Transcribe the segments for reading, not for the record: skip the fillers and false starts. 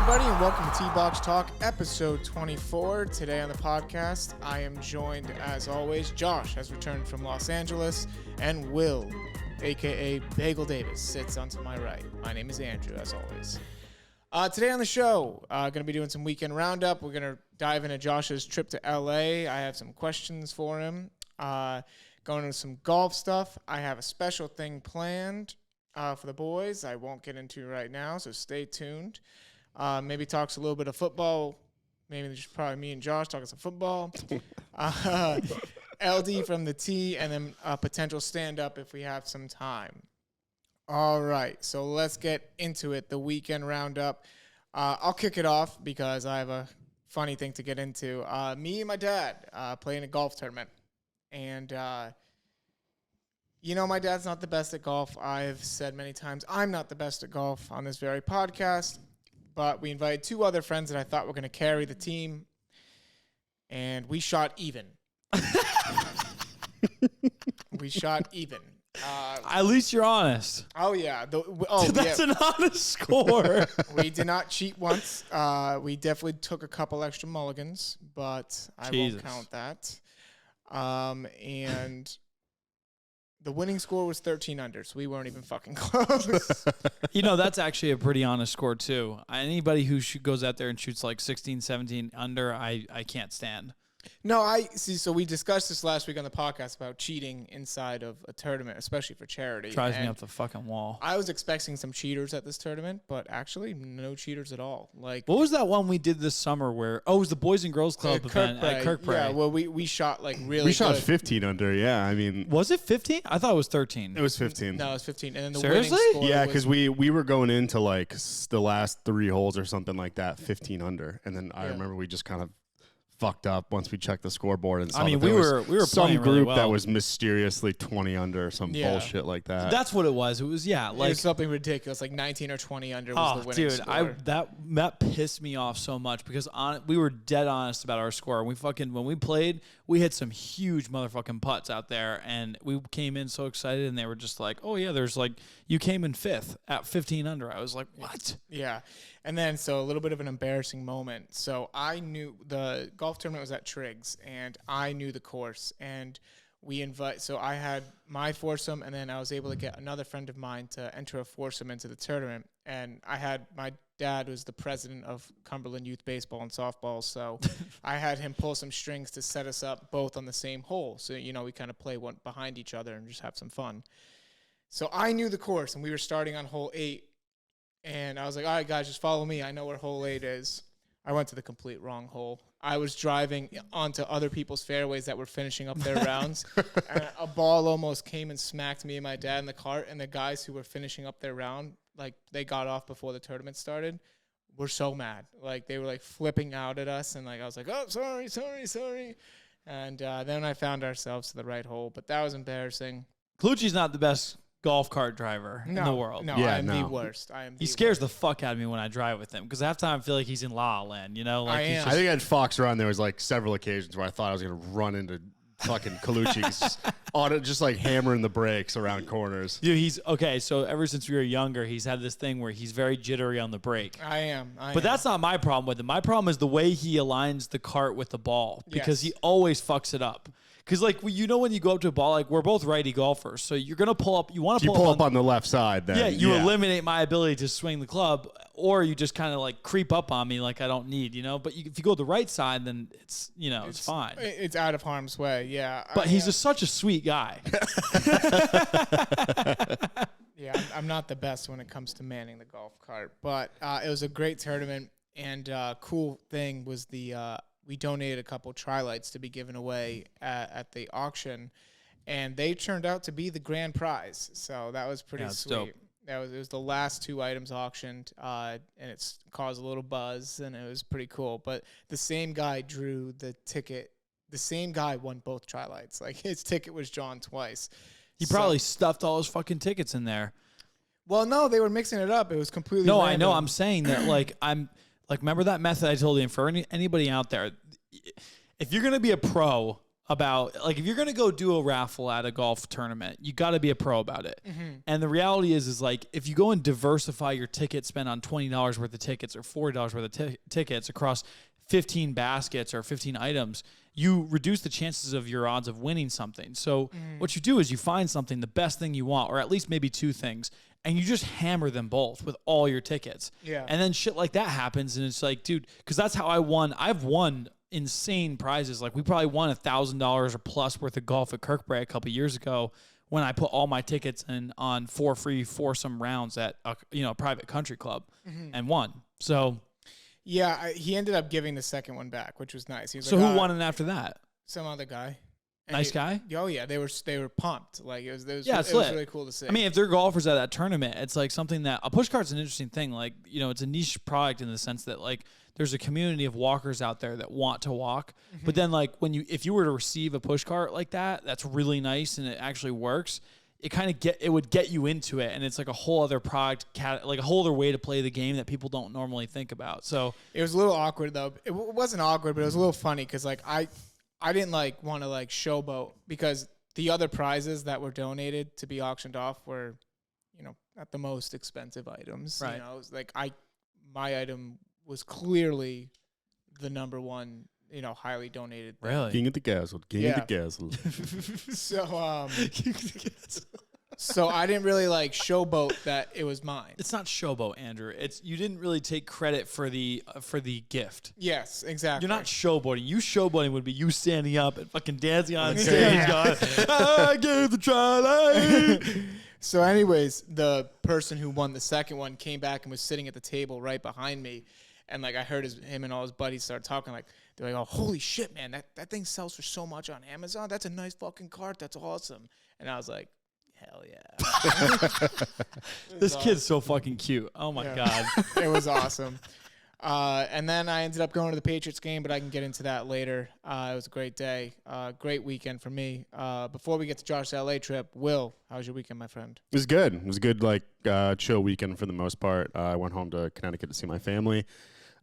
everybody, and welcome to T-Box Talk, episode 24. Today on the podcast, I am joined, as always, Josh has returned from Los Angeles, and Will, a.k.a. Bagel Davis, sits onto my right. My name is Andrew, as always. Today on the show, going to be doing some weekend roundup. We're going to dive into Josh's trip to L.A. I have some questions for him. Going into some golf stuff. I have a special thing planned for the boys I won't get into right now, so stay tuned. Maybe talks a little bit of football. Maybe just probably me and Josh talking some football. LD from the T, and then a potential stand-up if we have some time. All right, so let's get into it, the weekend roundup. I'll kick it off because I have a funny thing to get into. Me and my dad playing a golf tournament. And, my dad's not the best at golf. I've said many times I'm not the best at golf on this very podcast. But we invited two other friends that I thought were going to carry the team. And we shot even. We shot even. At least you're honest. Oh, yeah. That's an honest score. We did not cheat once. We definitely took a couple extra mulligans, but I won't count that. And the winning score was 13 under, so we weren't even fucking close. That's actually a pretty honest score, too. Anybody who goes out there and shoots like 16, 17 under, I can't stand. No, I see. So we discussed this last week on the podcast about cheating inside of a tournament, especially for charity. Drives me up the fucking wall. I was expecting some cheaters at this tournament, but actually no cheaters at all. Like, what was that one we did this summer where? Oh, it was the Boys and Girls Club event at Kirkbride. Yeah, well, we shot like really. We shot good. 15 under. Yeah, I mean, was it 15? I thought it was 13. It was 15. No, it was 15. And then the Seriously? winning score Yeah, was, because we were going into like the last 3 holes or something like that, 15 under, and then I remember we just kind of fucked up once we checked the scoreboard and saw we there were some playing group really well. that was mysteriously 20 under or some bullshit like that. That's what it was. It was it was something ridiculous, like 19 or 20 under was the winning score. That pissed me off so much because we were dead honest about our score. When we played, we hit some huge motherfucking putts out there, and we came in so excited, and they were just like, "Oh yeah, there's like you came in 5th at 15 under." I was like, "What?" Yeah. And then, so a little bit of an embarrassing moment. So I knew the golf tournament was at Triggs, and I knew the course. And so I had my foursome, and then I was able to get another friend of mine to enter a foursome into the tournament. And my dad was the president of Cumberland Youth Baseball and Softball, so I had him pull some strings to set us up both on the same hole. So, we kind of play one behind each other and just have some fun. So I knew the course, and we were starting on hole 8. And I was like, all right, guys, just follow me. I know where hole 8 is. I went to the complete wrong hole. I was driving onto other people's fairways that were finishing up their rounds. And a ball almost came and smacked me and my dad in the cart. And the guys who were finishing up their round, like, they got off before the tournament started, were so mad. Like, they were, like, flipping out at us. And, like, I was like, oh, sorry. And then I found ourselves to the right hole. But that was embarrassing. Colucci's not the best golf cart driver in the world. No, I am the worst. He scares the fuck out of me when I drive with him because half the time I feel like he's in La La Land, Like I am. I think at Fox Run there was like several occasions where I thought I was gonna run into fucking Colucci just like hammering the brakes around corners. Dude, he's okay. So ever since we were younger, he's had this thing where he's very jittery on the brake. I am. But that's not my problem with him. My problem is the way he aligns the cart with the ball because he always fucks it up. Because, like, when you go up to a ball, like, we're both righty golfers, so you're going to pull up. You want to pull up on the left side, then. Yeah, you eliminate my ability to swing the club, or you just kind of, like, creep up on me like I don't need, But if you go the right side, then it's, it's fine. It's out of harm's way, yeah. But he's such a sweet guy. Yeah, I'm not the best when it comes to manning the golf cart. But it was a great tournament, and cool thing was we donated a couple Tri-Lights to be given away at the auction, and they turned out to be the grand prize. So that was pretty sweet. Dope. It was the last 2 items auctioned, and it's caused a little buzz, and it was pretty cool. But the same guy drew the ticket. The same guy won both Tri-Lights. Like, his ticket was drawn twice. He probably stuffed all his fucking tickets in there. Well, no, they were mixing it up. It was completely No, random. I know. I'm saying that, remember that method I told you? And for anybody out there, if you're going to be a pro about, like, if you're going to go do a raffle at a golf tournament, you got to be a pro about it. And the reality is like, if you go and diversify your ticket spend on $20 worth of tickets or $40 worth of tickets across 15 baskets or 15 items, you reduce the chances of your odds of winning something. So what you do is you find something, the best thing you want, or at least maybe two things, and you just hammer them both with all your tickets. Yeah. And then shit like that happens, and it's like, dude, because that's how I won. I've won insane prizes. Like, we probably won $1,000 or plus worth of golf at Kirkbride a couple years ago when I put all my tickets in on 4 free foursome rounds at a private country club and won. So yeah, he ended up giving the second one back, which was nice. He was so like, who won it after that? Some other guy. Nice guy? Oh yeah, they were pumped. Like it was it's it was lit. really cool to see. I mean, if they're golfers at that tournament, it's like something that a push cart's an interesting thing. Like, it's a niche product in the sense that like there's a community of walkers out there that want to walk. But then like if you were to receive a push cart like that, that's really nice and it actually works. It would get you into it, and it's like a whole other product, like a whole other way to play the game that people don't normally think about. So it was a little awkward though. It wasn't awkward, but it was a little funny because like I didn't like want to like showboat because the other prizes that were donated to be auctioned off were, not the most expensive items. Right. It was like my item was clearly the number one, highly donated thing. really, King of the Castle. King of the Castle. So I didn't really like showboat that it was mine. it's not showboat, Andrew. It's you didn't really take credit for the gift. Yes, exactly. You're not showboating. You showboating would be you standing up and fucking dancing on stage going, I gave the try. So anyways, the person who won the second one came back and was sitting at the table right behind me. And like I heard him and all his buddies start talking like, they're like, oh, holy shit, man, that thing sells for so much on Amazon. That's a nice fucking cart. That's awesome. And I was like, hell yeah. This kid's so fucking cute. Oh my God. It was awesome. And then I ended up going to the Patriots game, but I can get into that later. It was a great day. Great weekend for me. Before we get to Josh's LA trip, Will, how was your weekend, my friend? It was good. It was a good, like, chill weekend for the most part. I went home to Connecticut to see my family.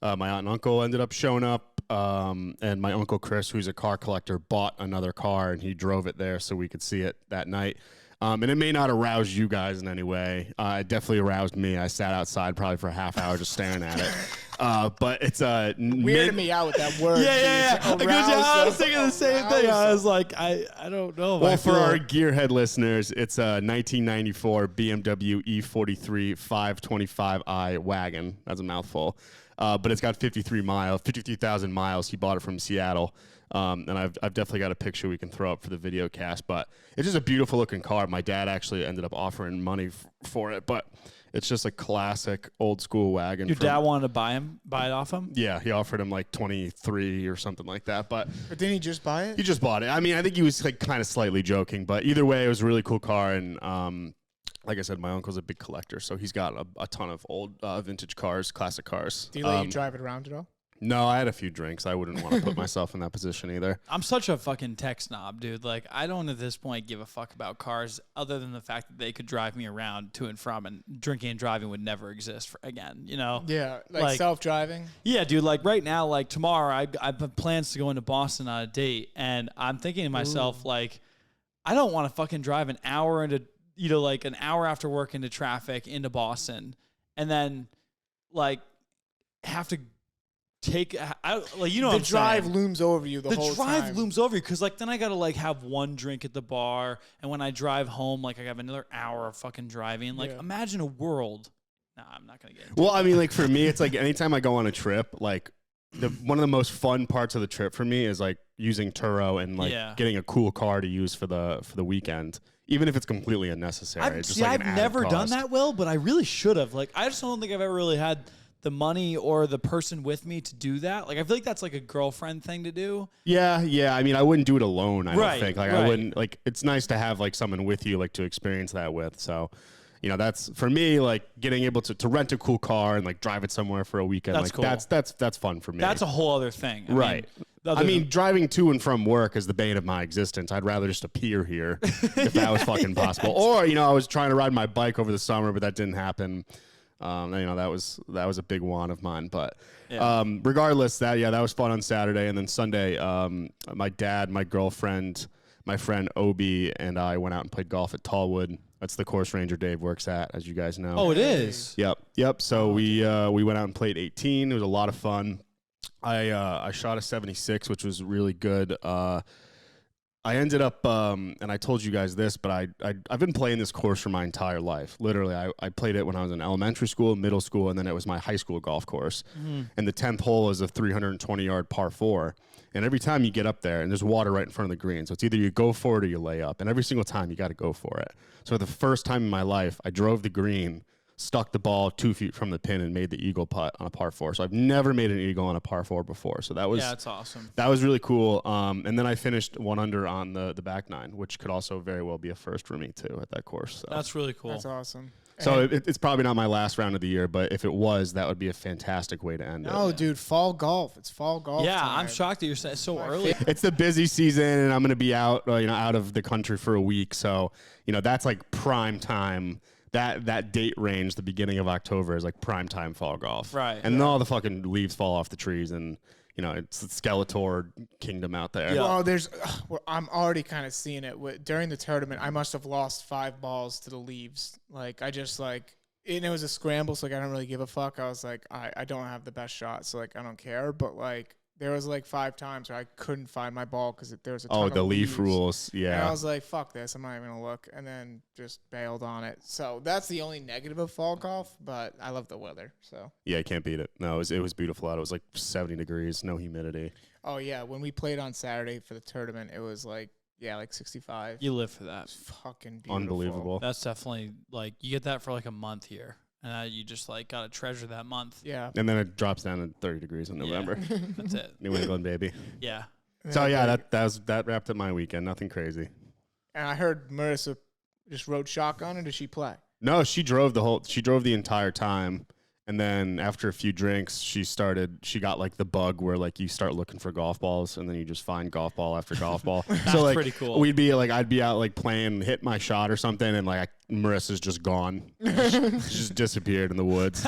My aunt and uncle ended up showing up, and my uncle Chris, who's a car collector, bought another car, and he drove it there so we could see it that night. And it may not arouse you guys in any way. It definitely aroused me. I sat outside probably for a half hour just staring at it. But it's weirded me out with that word. Yeah. I was thinking the same thing. I was like, I don't know. Well, for our gearhead listeners, it's a 1994 BMW E43 525i Wagon. That's a mouthful. But it's got 53,000 miles. He bought it from Seattle. And I've definitely got a picture we can throw up for the video cast, but it's just a beautiful looking car. My dad actually ended up offering money for it, but it's just a classic old school wagon. Your dad wanted to buy it off him? Yeah, he offered him like 23 or something like that, but didn't he just buy it? He just bought it. I mean, I think he was like kind of slightly joking, but either way, it was a really cool car. And like I said, my uncle's a big collector, so he's got a ton of old vintage cars, classic cars. Do you let you drive it around at all? No, I had a few drinks. I wouldn't want to put myself in that position either. I'm such a fucking tech snob, dude. Like, I don't at this point give a fuck about cars other than the fact that they could drive me around to and from, and drinking and driving would never exist again, Yeah, like self-driving? Yeah, dude, like right now, like tomorrow, I have plans to go into Boston on a date, and I'm thinking to myself, like, I don't want to fucking drive an hour into, like an hour after work into traffic into Boston, and then, like, have to the drive looms over you the whole time. The drive looms over you because like then I gotta like have one drink at the bar, and when I drive home, like I have another hour of fucking driving. Like imagine a world. Nah, I'm not gonna get into it. I mean, like for me, it's like anytime I go on a trip, like one of the most fun parts of the trip for me is like using Turo and like getting a cool car to use for the weekend. Even if it's completely unnecessary. I've never done that, Will, but I really should have. Like, I just don't think I've ever really had the money or the person with me to do that. Like, I feel like that's like a girlfriend thing to do. Yeah. I mean, I wouldn't do it alone. I don't think. Like, I wouldn't. Like, it's nice to have like someone with you, like to experience that with. So, that's for me. Like, getting able to rent a cool car and like drive it somewhere for a weekend. That's like, cool. That's fun for me. That's a whole other thing. I mean, driving to and from work is the bane of my existence. I'd rather just appear here if that was fucking possible. Or, I was trying to ride my bike over the summer, but that didn't happen. That was a big one of mine. But Yeah. regardless, that was fun on Saturday, and then Sunday, my dad, my girlfriend, my friend Obi, and I went out and played golf at Tallwood. That's the course Ranger Dave works at, as you guys know. Oh, it is. Yep. So we went out and played 18. It was a lot of fun. I shot a 76, which was really good. I ended up, and I told you guys this, but I've been playing this course for my entire life. Literally, I played it when I was in elementary school, middle school, and then it was my high school golf course. And the 10th hole is a 320-yard par 4. And every time you get up there, and there's water right in front of the green, so it's either you go for it or you lay up. And every single time, you got to go for it. So the first time in my life, I drove the green, stuck the ball 2 feet from the pin, and made the eagle putt on a par 4. So I've never made an eagle on a par 4 before. So That's awesome. That was really cool. And then I finished 1 under on the back 9, which could also very well be a first for me too at that course. So. That's really cool. That's awesome. So it's probably not my last round of the year, but if it was, that would be a fantastic way to end it. No, dude, fall golf. It's fall golf. Yeah, time. I'm shocked that you're saying so early. It's the busy season, and I'm going to be out, out of the country for a week. So, that's like prime time. That date range, the beginning of October, is like prime time fall golf. Right. And then all the fucking leaves fall off the trees, and it's the Skeletor kingdom out there. Yeah. Well, I'm already kind of seeing it. During the tournament, I must have lost 5 balls to the leaves. Like, and it was a scramble, so, I don't really give a fuck. I was like, I don't have the best shot, so, I don't care. But, there was, 5 times where I couldn't find my ball because there was a ton of the leaf leaves. Rules, yeah. And I was like, fuck this, I'm not even going to look, and then just bailed on it. So that's the only negative of fall golf, but I love the weather, so. Yeah, you can't beat it. No, it was beautiful out. It was 70 degrees, no humidity. Oh, yeah, when we played on Saturday for the tournament, it was 65. You live for that. It's fucking beautiful. Unbelievable. That's definitely you get that for a month here. And you just gotta treasure that month. Yeah. And then it drops down to 30 degrees in November. That's it. New England, baby. Yeah. So yeah, that wrapped up my weekend. Nothing crazy. And I heard Marissa just rode shotgun, or did she play? No, she drove the entire time. And then after a few drinks, she got the bug where you start looking for golf balls, and then you just find golf ball after golf ball. That's pretty cool. I'd be out playing, hit my shot or something, and Marissa's just gone. She just disappeared in the woods.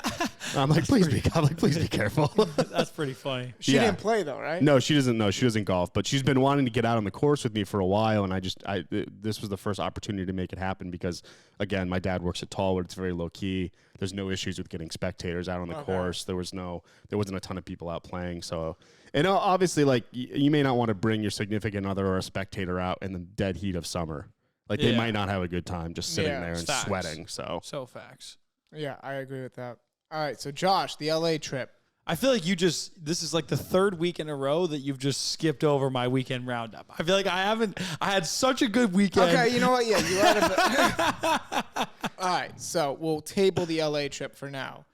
I'm like, please be careful. That's pretty funny. She didn't play though, right? No, she doesn't. No, she doesn't golf, but she's been wanting to get out on the course with me for a while, and this was the first opportunity to make it happen because, again, my dad works at Tallwood. It's very low key. There's no issues with getting spectators out on the course. There wasn't a ton of people out playing. So, and obviously, you may not want to bring your significant other or a spectator out in the dead heat of summer. They might not have a good time just sitting there and sweating. So facts. Yeah, I agree with that. All right, so Josh, the LA trip. I feel like this is the 3rd week in a row that you've just skipped over my weekend roundup. I feel like I had such a good weekend. Okay, you know what? Yeah, you had All right, so we'll table the LA trip for now.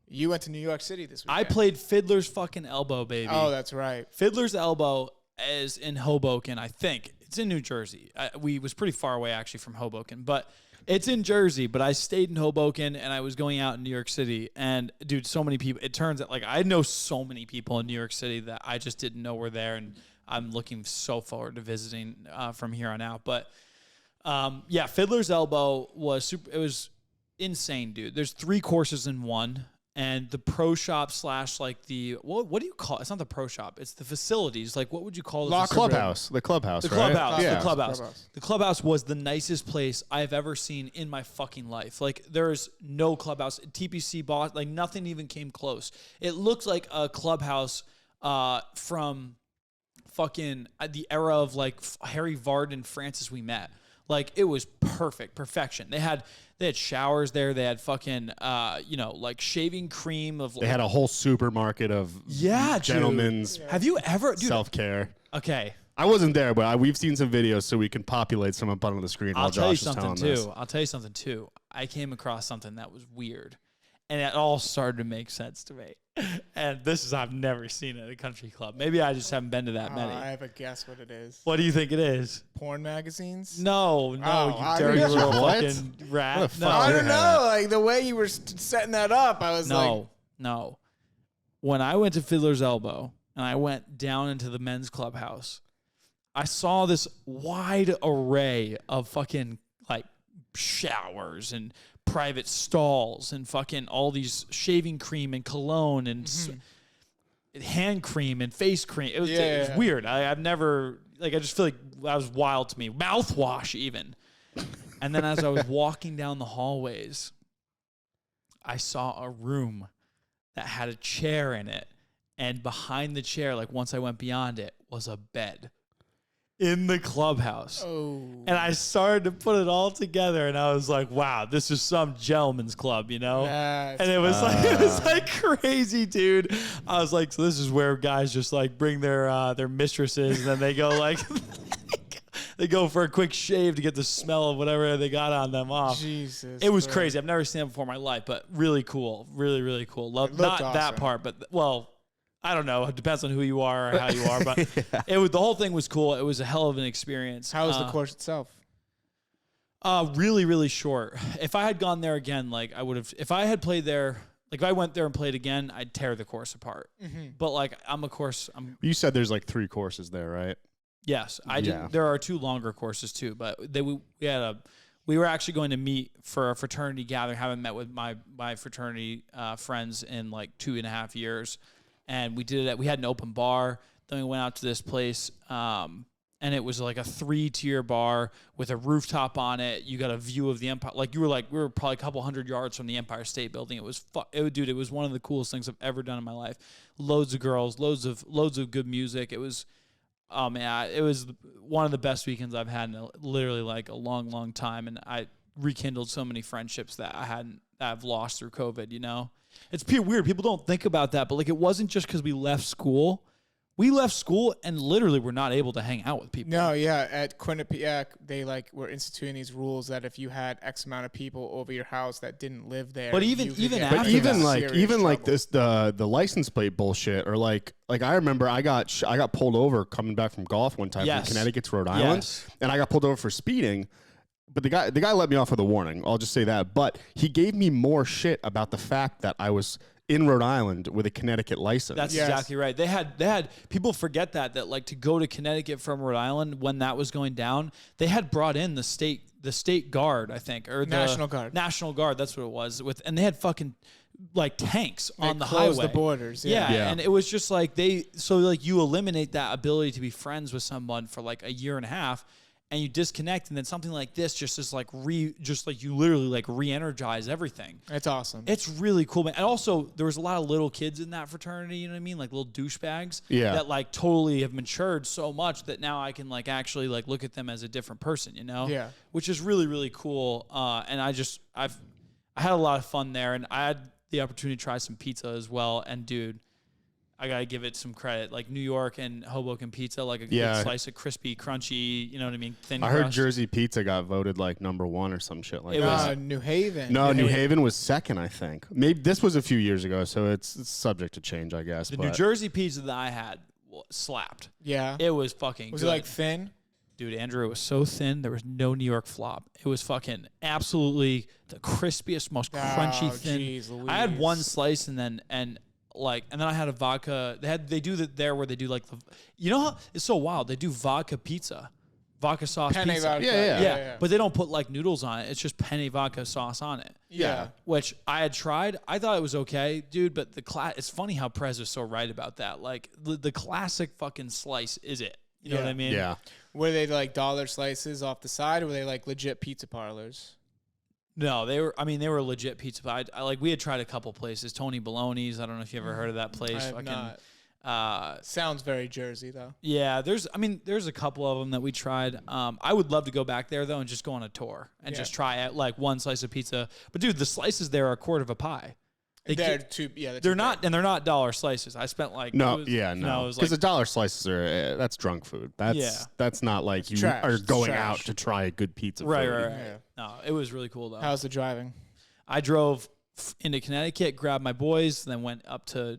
You went to New York City this weekend. I played Fiddler's fucking Elbow, baby. Oh, that's right. Fiddler's Elbow is in Hoboken, I think. It's in New Jersey. We was pretty far away, actually, from Hoboken. But it's in Jersey, but I stayed in Hoboken, and I was going out in New York City. And, dude, so many people. It turns out, I know so many people in New York City that I just didn't know were there. And I'm looking so forward to visiting from here on out. But, yeah, Fiddler's Elbow was super. It was insane, dude. There's 3 courses in one. And the pro shop / what do you call it? It's not the pro shop. It's the facilities. What would you call it? Clubhouse. The clubhouse, The right? clubhouse. Yeah. The clubhouse. The clubhouse was the nicest place I've ever seen in my fucking life. There's no clubhouse. TPC bought, nothing even came close. It looked like a clubhouse from fucking the era of Harry Vard and Francis We Met. It was perfection. They had showers there. They had fucking, shaving cream of. They had a whole supermarket of gentlemen's Have you ever, dude? self-care. Okay. I wasn't there, but we've seen some videos, so we can populate some up on the screen while Josh is telling us. I'll tell you something too. I came across something that was weird, and it all started to make sense to me. And I've never seen it at a country club. Maybe I just haven't been to that many. I have a guess what it is. What do you think it is? Porn magazines? No, you dirty guess little what? fucking rat. What the No, fuck? I don't know. The way you were setting that up, I was no. When I went to Fiddler's Elbow and I went down into the men's clubhouse, I saw this wide array of fucking showers and private stalls and fucking all these shaving cream and cologne and hand cream and face cream. It was weird. I've never, like, I just feel like that was wild to me. Mouthwash even. And then as I was walking down the hallways, I saw a room that had a chair in it. And behind the chair, like once I went beyond it, was a bed in the clubhouse. Oh. And I started to put it all together, and I was like, wow, this is some gentleman's club, you know? That's And it was like crazy, dude. I was like, so this is where guys just like bring their mistresses, and then they go like they go for a quick shave to get the smell of whatever they got on them off. Jesus. It was bro. crazy. I've never seen it before in my life, but really cool. Really, really cool. Love not awesome. that part, but well, I don't know. It depends on who you are or how you are, but it was, the whole thing was cool. It was a hell of an experience. How was the course itself? Really, really short. If I had gone there again, like I would have, if I had played there, like if I went there and played again, I'd tear the course apart. But like You said there's like 3 courses there, right? Yes, I did. There are 2 longer courses too, but we were actually going to meet for a fraternity gathering. Haven't met with my fraternity friends in like 2.5 years. And we did it. We had an open bar. Then we went out to this place, and it was like a 3-tier bar with a rooftop on it. You got a view of the Empire. Like we were probably a couple hundred yards from the Empire State Building. It was dude. It was one of the coolest things I've ever done in my life. Loads of girls, loads of good music. It was, oh man, it was one of the best weekends I've had in literally like a long, long time. And I rekindled so many friendships that I've lost through COVID. You know. It's weird. People don't think about that, but like it wasn't just because we left school. We left school and literally were not able to hang out with people. No, yeah. At Quinnipiac, they like were instituting these rules that if you had X amount of people over your house that didn't live there, But even after But even that, like this the license plate bullshit, or like I remember I got pulled over coming back from golf one time from Connecticut to Rhode Island, and I got pulled over for speeding. But the guy let me off with a warning. I'll just say that. But he gave me more shit about the fact that I was in Rhode Island with a Connecticut license. That's exactly right. They had people forget that like to go to Connecticut from Rhode Island when that was going down, they had brought in the state guard, I think, or the National Guard. National Guard, that's what it was. And they had fucking like tanks on the closed highway. the borders. Yeah, and it was just like you eliminate that ability to be friends with someone for like a year and a half. And you disconnect, and then something like this just is like you literally like re-energize everything. It's awesome. It's really cool, man. And also, there was a lot of little kids in that fraternity. You know what I mean? Like little douchebags. Yeah. That like totally have matured so much that now I can like actually like look at them as a different person. You know? Yeah. Which is really, really cool. And I had a lot of fun there, and I had the opportunity to try some pizza as well. And dude, I gotta give it some credit. Like New York and Hoboken pizza, like a good slice of crispy, crunchy, you know what I mean? Thin I heard crust. Jersey pizza got voted like #1 or some shit like that. New Haven. No, New Haven was second, I think. Maybe this was a few years ago, so it's subject to change, I guess. The New Jersey pizza that I had slapped. Yeah. It was fucking Was good. it like thin? Dude, Andrew, it was so thin. There was no New York flop. It was fucking absolutely the crispiest, most crunchy thin. Geez, Louise. I had one slice and then I had a vodka. They do that there where they do like you know how it's so wild. They do vodka pizza, vodka sauce Penne pizza. vodka. Yeah. But they don't put like noodles on it. It's just penne vodka sauce on it. Yeah. Which I had tried. I thought it was okay, dude. But it's funny how Prez is so right about that. Like the classic fucking slice is it. You know what I mean? Yeah. Were they like dollar slices off the side, or were they like legit pizza parlors? No, they were legit pizza. We had tried a couple places. Tony Baloney's. I don't know if you ever heard of that place. I have not. Sounds very Jersey though. Yeah, there's a couple of them that we tried. I would love to go back there though and just go on a tour and just try it like one slice of pizza. But dude, the slices there are a quarter of a pie. They're not dollar slices. I spent like No, it was because like, the dollar slices are that's drunk food. That's not like you trash. are going It's out trash. to try a good pizza. right. food. Yeah. No, it was really cool though. How's the driving? I drove into Connecticut, grabbed my boys, then went up to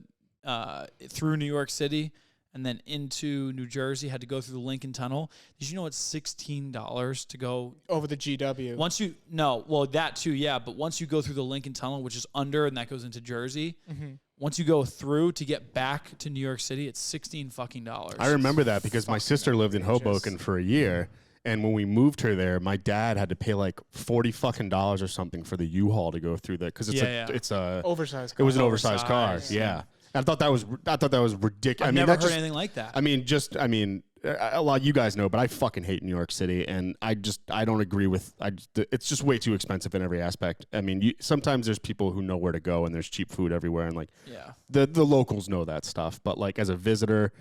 through New York City, and then into New Jersey. Had to go through the Lincoln Tunnel. Did you know it's $16 to go Over the GW. That too, yeah. But once you go through the Lincoln Tunnel, which is under, and that goes into Jersey. Mm-hmm. Once you go through to get back to New York City, it's $16 fucking. I remember that because my sister lived in Hoboken for a year. And when we moved her there, my dad had to pay like $40 fucking or something for the U-Haul to go through there because it's a oversized car. It was an oversized car. Yeah. I thought that was ridiculous. I've never heard anything like that. I mean, a lot of you guys know, but I fucking hate New York City, and I don't agree with. It's just way too expensive in every aspect. I mean, sometimes there's people who know where to go, and there's cheap food everywhere, and like the locals know that stuff. But like as a visitor,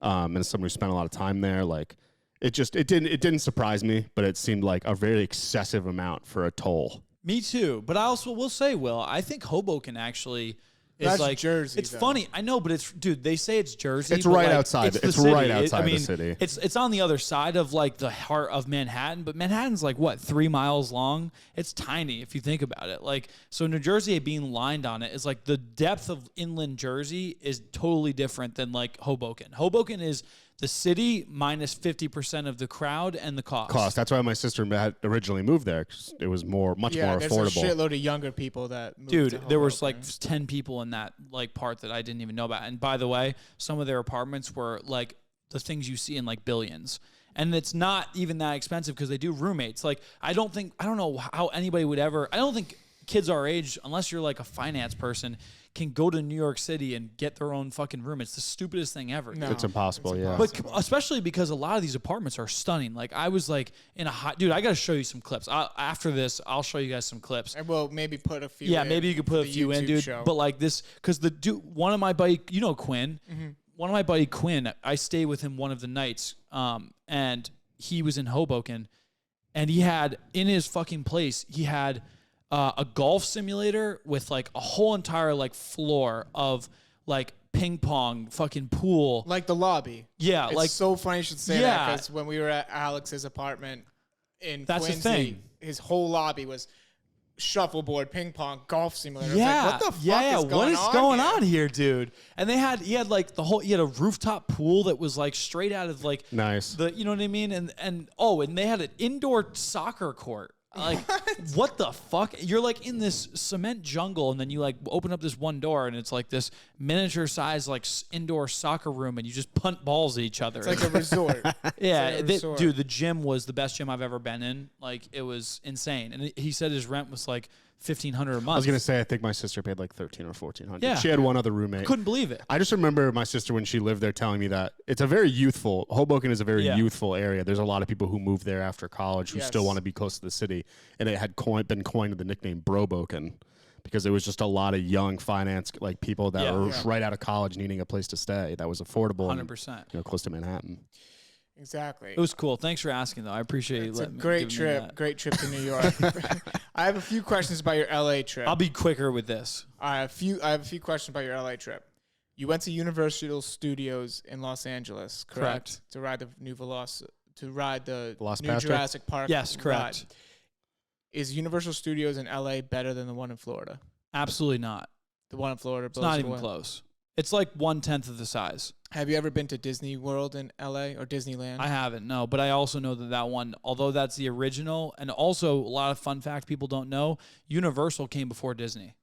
and as someone who spent a lot of time there, like it didn't surprise me, but it seemed like a very excessive amount for a toll. Me too, but I also will say, Will, I think Hoboken actually. It's That's like Jersey. It's though. funny, I know, but they say it's Jersey. It's but right like, outside. It's right outside the city. It's on the other side of like the heart of Manhattan, but Manhattan's like what 3 miles long. It's tiny if you think about it. Like so, New Jersey being lined on it is like the depth of inland Jersey is totally different than like Hoboken. Hoboken is the city minus 50% of the crowd and the cost. That's why my sister had originally moved there. 'Cause it was much more affordable. There's a shitload of younger people that moved Dude, to there was Hoboken. like 10 people in that like part that I didn't even know about. And by the way, some of their apartments were like the things you see in like billions. And it's not even that expensive because they do roommates. Like I don't know how anybody would ever. I don't think kids our age, unless you're like a finance person, can go to New York City and get their own fucking room. It's the stupidest thing ever. No. It's impossible. Yeah. But especially because a lot of these apartments are stunning. Like I was like in a hot dude. I got to show you some clips. After this, I'll show you guys some clips. And we'll maybe put a few. Yeah, in maybe you could put a the few in, YouTube dude. show. But like this, because the dude, one of my buddy, you know Quinn. One of my buddy Quinn, I stayed with him one of the nights, and he was in Hoboken, and he had in his fucking place, he had a golf simulator with like a whole entire like floor of like ping pong, fucking pool. like the lobby. Yeah, It's like so funny you should say that Yeah. because when we were at Alex's apartment in That's the Quincy, thing. his whole lobby was shuffleboard, ping pong, golf simulator. yeah, It's like, what the fuck yeah, is what going is on going here? on here, dude? And he had like he had a rooftop pool that was like straight out of like Nice. you know what I mean? And they had an indoor soccer court. Like what the fuck? You're like in this cement jungle, and then you like open up this one door, and it's like this miniature size like indoor soccer room, and you just punt balls at each other. It's like a resort. Yeah, like a resort. dude, the gym was the best gym I've ever been in. Like it was insane, and he said his rent was like $1,500 a month. I was gonna say I think my sister paid like $1,300 or $1,400. Yeah. She had one other roommate. Couldn't believe it. I just remember my sister when she lived there telling me that it's a very youthful. Hoboken is a very youthful area. There's a lot of people who move there after college who still Yes. want to be close to the city, and it had been coined with the nickname Broboken because it was just a lot of young finance like people that were right out of college needing a place to stay that was affordable, 100%. and, close to Manhattan. Exactly. It was cool. Thanks for asking, though. I appreciate you It's a letting me. great giving me trip. that. Great trip to New York. I have a few questions about your LA trip. I'll be quicker with this. I have a few questions about your LA trip. You went to Universal Studios in Los Angeles, correct? To ride the new Velocipaster? Jurassic Park. Yes, correct. ride. Is Universal Studios in LA better than the one in Florida? Absolutely not. The one in Florida. It's not even close. It's like 1/10 of the size. Have you ever been to Disney World in LA or Disneyland? I haven't, no. But I also know that one, although that's the original, and also a lot of fun fact people don't know, Universal came before Disney.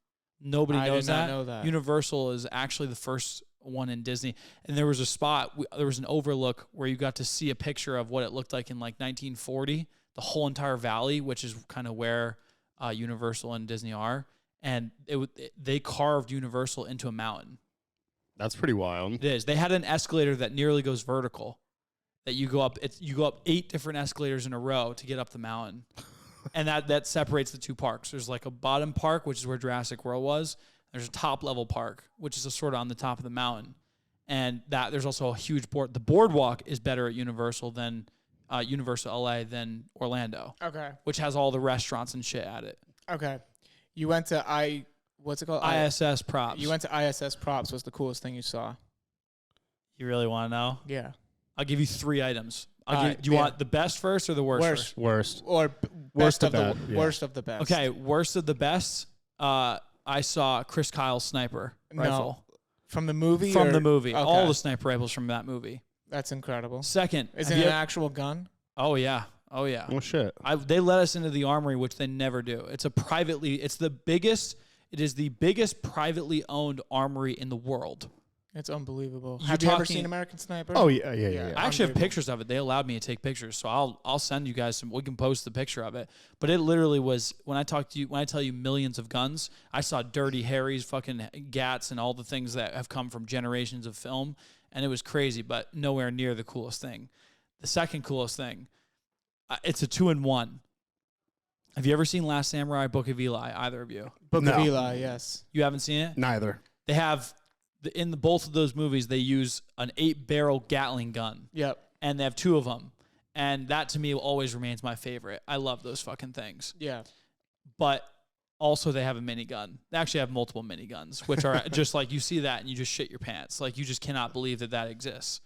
Nobody I knows did not that. know that. Universal is actually the first one in Disney. And there was a spot, there was an overlook where you got to see a picture of what it looked like in like 1940, the whole entire valley, which is kind of where Universal and Disney are. And they carved Universal into a mountain. That's pretty wild. It is. They had an escalator that nearly goes vertical. That you go up. You go up 8 different escalators in a row to get up the mountain, and that separates the two parks. There's like a bottom park, which is where Jurassic World was. There's a top level park, which is sort of on the top of the mountain, and there's also a huge board. The boardwalk is better at Universal than Universal LA than Orlando. Okay. Which has all the restaurants and shit at it. Okay. You went to what's it called? ISS props. You went to ISS props. What's the coolest thing you saw? You really want to know? Yeah. I'll give you 3 items. Do you want the best first or the worst first? Worst. Or Worst best of of the bad, yeah. worst of the best. Okay, worst of the best. I saw Chris Kyle's sniper rifle From the movie? from or- the movie. Okay. All the sniper rifles from that movie. That's incredible. Second, Is have it you an ever- actual gun? Oh yeah, oh yeah. Oh shit. They let us into the armory, which they never do. It is the biggest privately owned armory in the world. It's unbelievable. You're Have you ever talking- seen American Sniper? Oh yeah. I actually have Unbelievable. pictures of it. They allowed me to take pictures, so I'll send you guys some. We can post the picture of it. But it literally was when I tell you millions of guns. I saw Dirty Harry's, fucking Gats, and all the things that have come from generations of film, and it was crazy, but nowhere near the coolest thing. The second coolest thing, it's a 2-in-1. Have you ever seen Last Samurai, Book of Eli? Either of you? Book No. of Eli, yes. You haven't seen it? Neither. They have in the both of those movies. They use an 8-barrel Gatling gun. Yep. And they have 2 of them. And that, to me, always remains my favorite. I love those fucking things. Yeah. But also, they have a minigun. They actually have multiple miniguns, which are just like, you see that and you just shit your pants. Like, you just cannot believe that exists.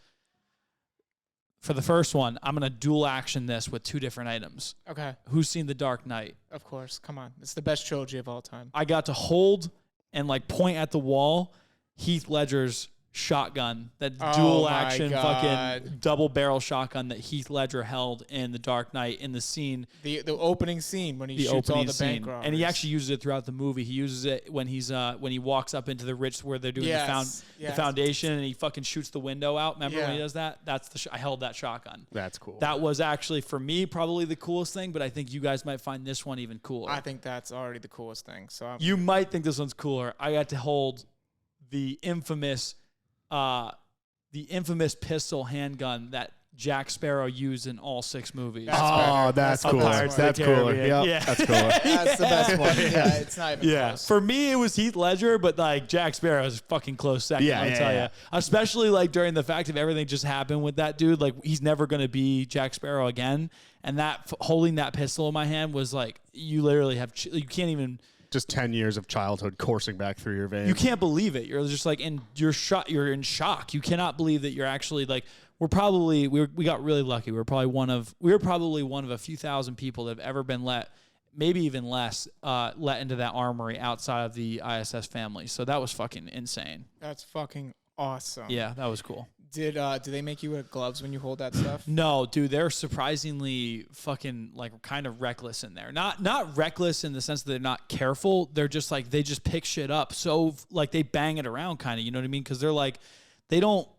For the first one, I'm going to dual action this with 2 different items. Okay. Who's seen The Dark Knight? Of course. Come on. It's the best trilogy of all time. I got to hold and, like, point at the wall Heath Ledger's shotgun, that dual action fucking double barrel shotgun that Heath Ledger held in The Dark Knight in the scene. The opening scene when he shoots all the bank robbers. And he actually uses it throughout the movie. He uses it when he walks up into the rich where they're doing the foundation, and he fucking shoots the window out. Remember when he does that? That's I held that shotgun. That's cool. That was actually, for me, probably the coolest thing, but I think you guys might find this one even cooler. I think that's already the coolest thing. So you might think this one's cooler. I got to hold the infamous pistol handgun that Jack Sparrow used in all 6 movies. That's cool. That's cooler. Yeah, that's cooler. That's the best one. Yeah, it's not even close. For me, it was Heath Ledger, but like Jack Sparrow is a fucking close second. I'll tell you. Especially like during the fact of everything just happened with that dude. Like he's never gonna be Jack Sparrow again. And that holding that pistol in my hand was like, you literally have you can't even. Just 10 years of childhood coursing back through your veins. You can't believe it. You're just like you're in shock. You cannot believe that you're actually like we got really lucky. We were probably one of a few thousand people that have ever been maybe even less, let into that armory outside of the ISS family. So that was fucking insane. That's fucking awesome. Yeah, that was cool. Did they make you wear gloves when you hold that stuff? No, dude, they're surprisingly fucking like kind of reckless in there. Not reckless in the sense that they're not careful. They're just like they just pick shit up. So like they bang it around kind of, you know what I mean? Because they're like they don't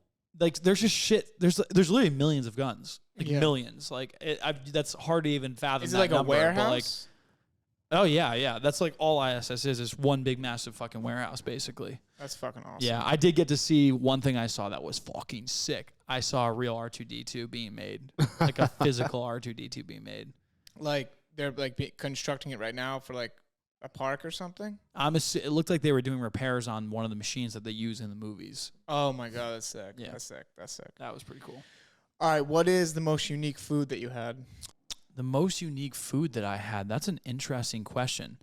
like there's just shit. There's literally millions of guns, like millions. Like that's hard to even fathom. Is it like number, a warehouse? Oh yeah. That's like all ISS is one big massive fucking warehouse basically. That's fucking awesome. Yeah, I did get to see one thing I saw that was fucking sick. I saw a real R2-D2 being made, like a physical R2-D2 being made. Like they're like constructing it right now for like a park or something. It looked like they were doing repairs on one of the machines that they use in the movies. Oh my god, that's sick. Yeah. That's sick. That's sick. That was pretty cool. All right, what is the most unique food that you had? The most unique food that I had, that's an interesting question.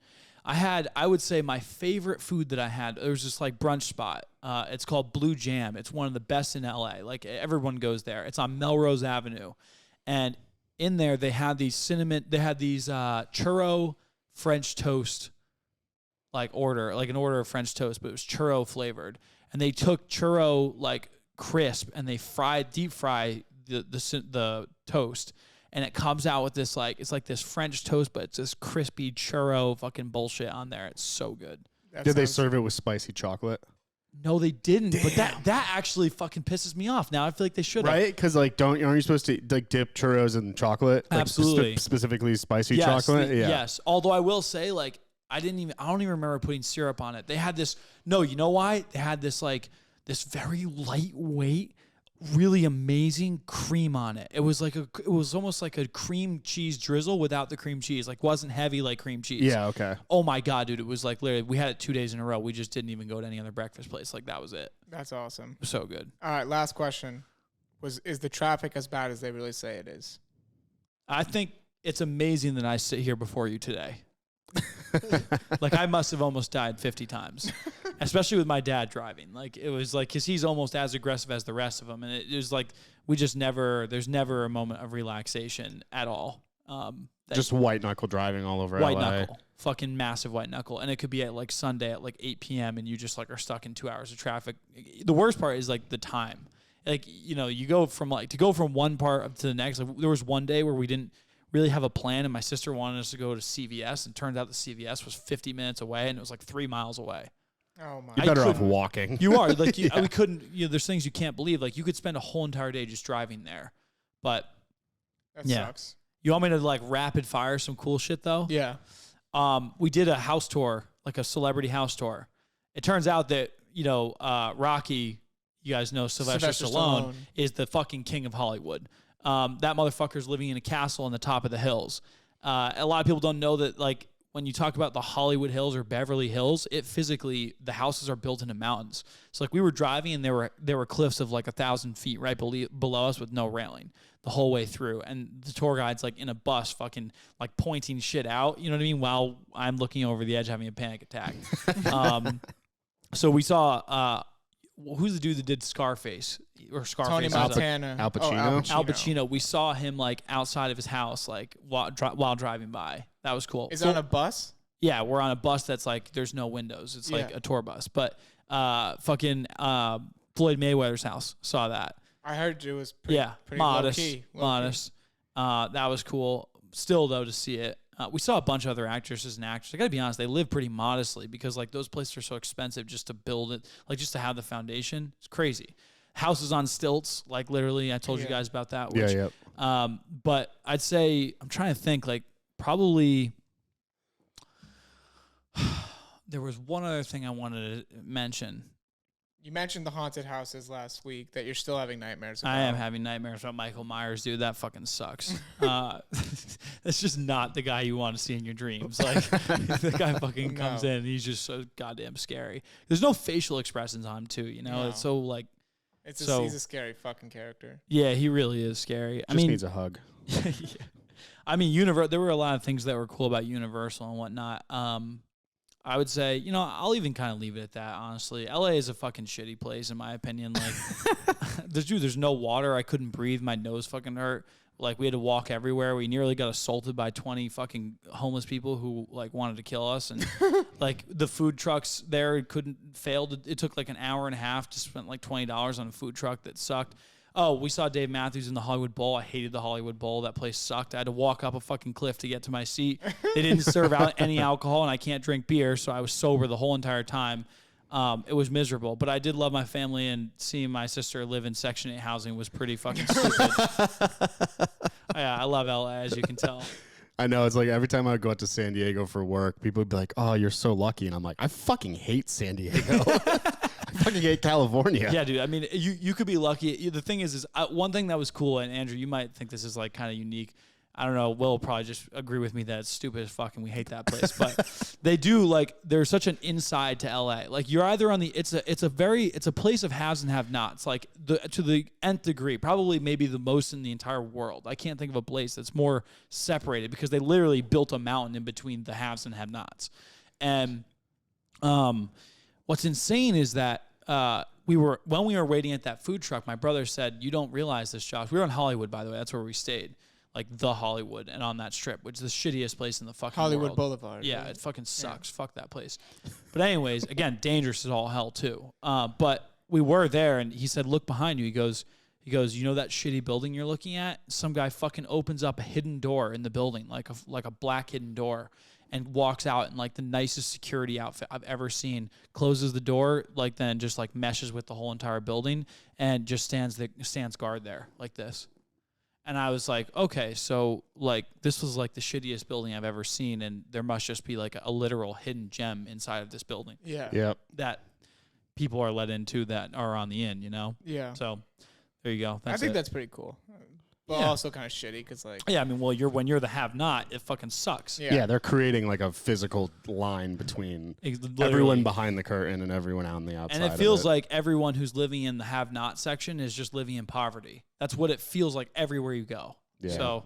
I would say my favorite food that I had, there was this like brunch spot. It's called Blue Jam. It's one of the best in LA. Like everyone goes there. It's on Melrose Avenue. And in there they had these churro French toast like an order of French toast, but it was churro flavored. And they took churro like crisp and they deep fry the toast. And it comes out with this it's like this French toast, but it's this crispy churro fucking bullshit on there. It's so good. Did they serve it with spicy chocolate? No, they didn't. Damn. But that actually fucking pisses me off. Now I feel like they should have. Right? Because aren't you supposed to like dip churros in chocolate? Like absolutely. Specifically spicy chocolate. Yes. Although I will say, like, I don't even remember putting syrup on it. They had this. No, you know why? They had this this very lightweight, really amazing cream on it. It was almost like a cream cheese drizzle without the cream cheese. Like wasn't heavy like cream cheese. Yeah, okay. Oh my god, dude, it was like literally we had it 2 days in a row. We just didn't even go to any other breakfast place. Like that was it. That's awesome. So good. All right, last question. Is the traffic as bad as they really say it is? I think it's amazing that I sit here before you today. Like I must have almost died 50 times, especially with my dad driving. Like it was like, cause he's almost as aggressive as the rest of them. And it was like, there's never a moment of relaxation at all. Just white knuckle driving all over white LA. knuckle, fucking massive white knuckle. And it could be at like Sunday at like 8 PM and you just like are stuck in 2 hours of traffic. The worst part is like the time, like, you know, you go from one part to the next. Like there was one day where we didn't really have a plan, and my sister wanted us to go to CVS, and turned out the CVS was 50 minutes away, and it was like 3 miles away. Oh my! You're better off walking. You are like we couldn't. There's things you can't believe. Like you could spend a whole entire day just driving there, but that sucks. You want me to like rapid fire some cool shit though? Yeah. We did a house tour, like a celebrity house tour. It turns out that Rocky, you guys know Sylvester Stallone is the fucking king of Hollywood. That motherfucker's living in a castle on the top of the hills. A lot of people don't know that, like, when you talk about the Hollywood Hills or Beverly Hills, the houses are built into mountains. So, like, we were driving and there were cliffs of like 1,000 feet right below us with no railing the whole way through. And the tour guide's like in a bus fucking like pointing shit out, you know what I mean? While I'm looking over the edge having a panic attack. So we saw, who's the dude that did Scarface or Scarface? Tony Montana. Al Pacino. Al Pacino. We saw him like outside of his house, like while driving by. That was cool. Is it on a bus? Yeah, we're on a bus that's like there's no windows. It's like a tour bus. But fucking Floyd Mayweather's house. Saw that. I heard it was pretty modest. Low-key. Modest. That was cool. Still though to see it. We saw a bunch of other actresses and actors. I gotta be honest, they live pretty modestly because like those places are so expensive just to build it, like just to have the foundation. It's crazy. Houses on stilts, like literally. I told you guys about that. Which, but I'd say I'm trying to think. Like probably there was one other thing I wanted to mention. You mentioned the haunted houses last week that you're still having nightmares about. I am having nightmares about Michael Myers, dude. That fucking sucks. That's just not the guy you want to see in your dreams. Like, the guy fucking comes in and he's just so goddamn scary. There's no facial expressions on him, too, you know? No. It's so, like... He's a scary fucking character. Yeah, he really is scary. Just needs a hug. Yeah. I mean, there were a lot of things that were cool about Universal and whatnot. I would say, I'll even kind of leave it at that, honestly. LA is a fucking shitty place, in my opinion. Like, there's no water. I couldn't breathe. My nose fucking hurt. Like, we had to walk everywhere. We nearly got assaulted by 20 fucking homeless people who, like, wanted to kill us. And, like, the food trucks there it took, like, an hour and a half to spend, like, $20 on a food truck that sucked. Oh, we saw Dave Matthews in the Hollywood Bowl. I hated the Hollywood Bowl. That place sucked. I had to walk up a fucking cliff to get to my seat. They didn't serve out any alcohol, and I can't drink beer, so I was sober the whole entire time. It was miserable, but I did love my family, and seeing my sister live in Section 8 housing was pretty fucking stupid. Yeah, I love LA, as you can tell. I know. It's like every time I go out to San Diego for work, people would be like, "Oh, you're so lucky," and I'm like, "I fucking hate San Diego." I fucking hate California. Yeah, dude. I mean, you could be lucky. The thing is one thing that was cool, and Andrew, you might think this is like kind of unique. I don't know. Will probably just agree with me that it's stupid as fuck and we hate that place. But they do, like, there's such an inside to LA. Like, you're either on it's a place of haves and have-nots, like to the nth degree, probably maybe the most in the entire world. I can't think of a place that's more separated because they literally built a mountain in between the haves and have-nots. And what's insane is that when we were waiting at that food truck, my brother said, "You don't realize this, Josh." We were in Hollywood, by the way. That's where we stayed. Like the Hollywood and on that strip, which is the shittiest place in the fucking Hollywood world. Boulevard. Yeah, it fucking sucks. Yeah. Fuck that place. But anyways, again, dangerous as all hell too. But we were there, and he said, "Look behind you." He goes, "You know that shitty building you're looking at? Some guy fucking opens up a hidden door in the building, like a black hidden door, and walks out in like the nicest security outfit I've ever seen. Closes the door, like then just like meshes with the whole entire building, and just stands guard there like this." And I was like, okay, so like this was like the shittiest building I've ever seen, and there must just be like a literal hidden gem inside of this building. Yeah. Yep. That people are let into that are on the in, Yeah. So there you go. I think that's pretty cool. But also kind of shitty because like. Yeah, I mean, well, when you're the have-not, it fucking sucks. Yeah, they're creating like a physical line between everyone behind the curtain and everyone out on the outside. And it feels like everyone who's living in the have-not section is just living in poverty. That's what it feels like everywhere you go. Yeah. So.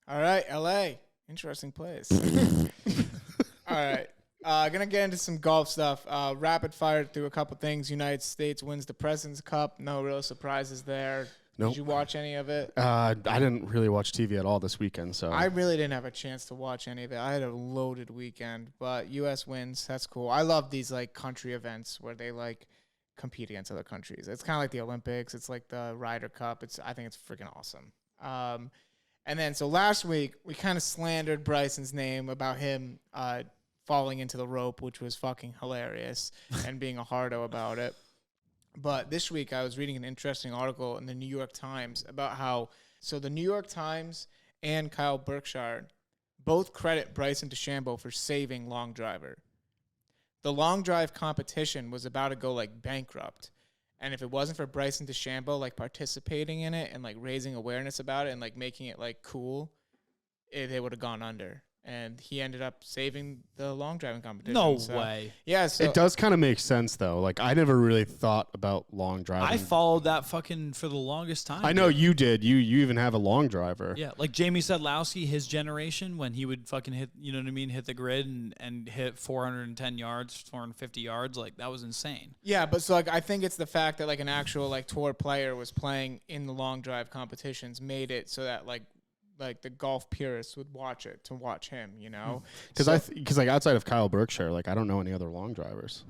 All right, L.A. Interesting place. All right. Gonna get into some golf stuff. Rapid fire through a couple things. United States wins the President's Cup. No real surprises there. Nope. Did you watch any of it? I didn't really watch TV at all this weekend, so I really didn't have a chance to watch any of it. I had a loaded weekend, but U.S. wins. That's cool. I love these like country events where they like compete against other countries. It's kind of like the Olympics. It's like the Ryder Cup. I think it's freaking awesome. And then so last week we kind of slandered Bryson's name about him falling into the rope, which was fucking hilarious, and being a hardo about it. But this week I was reading an interesting article in the New York Times about how, so the New York Times and Kyle Berkshire both credit Bryson DeChambeau for saving Long Driver. The long drive competition was about to go like bankrupt. And if it wasn't for Bryson DeChambeau like participating in it and like raising awareness about it and like making it like cool, they would have gone under. And he ended up saving the long driving competition. No way. Yeah, so It does kind of make sense though. Like I never really thought about long driving. I followed that fucking for the longest time. I know dude. you did. You even have a long driver. Yeah, like Jamie Sedlowski, his generation, when he would fucking hit, you know what I mean, hit the grid and hit 410 yards, 450 yards, like that was insane. Yeah, but so like I think it's the fact that like an actual like tour player was playing in the long drive competitions made it so that like the golf purists would watch it to watch him, you know? Because like outside of Kyle Berkshire, like I don't know any other long drivers.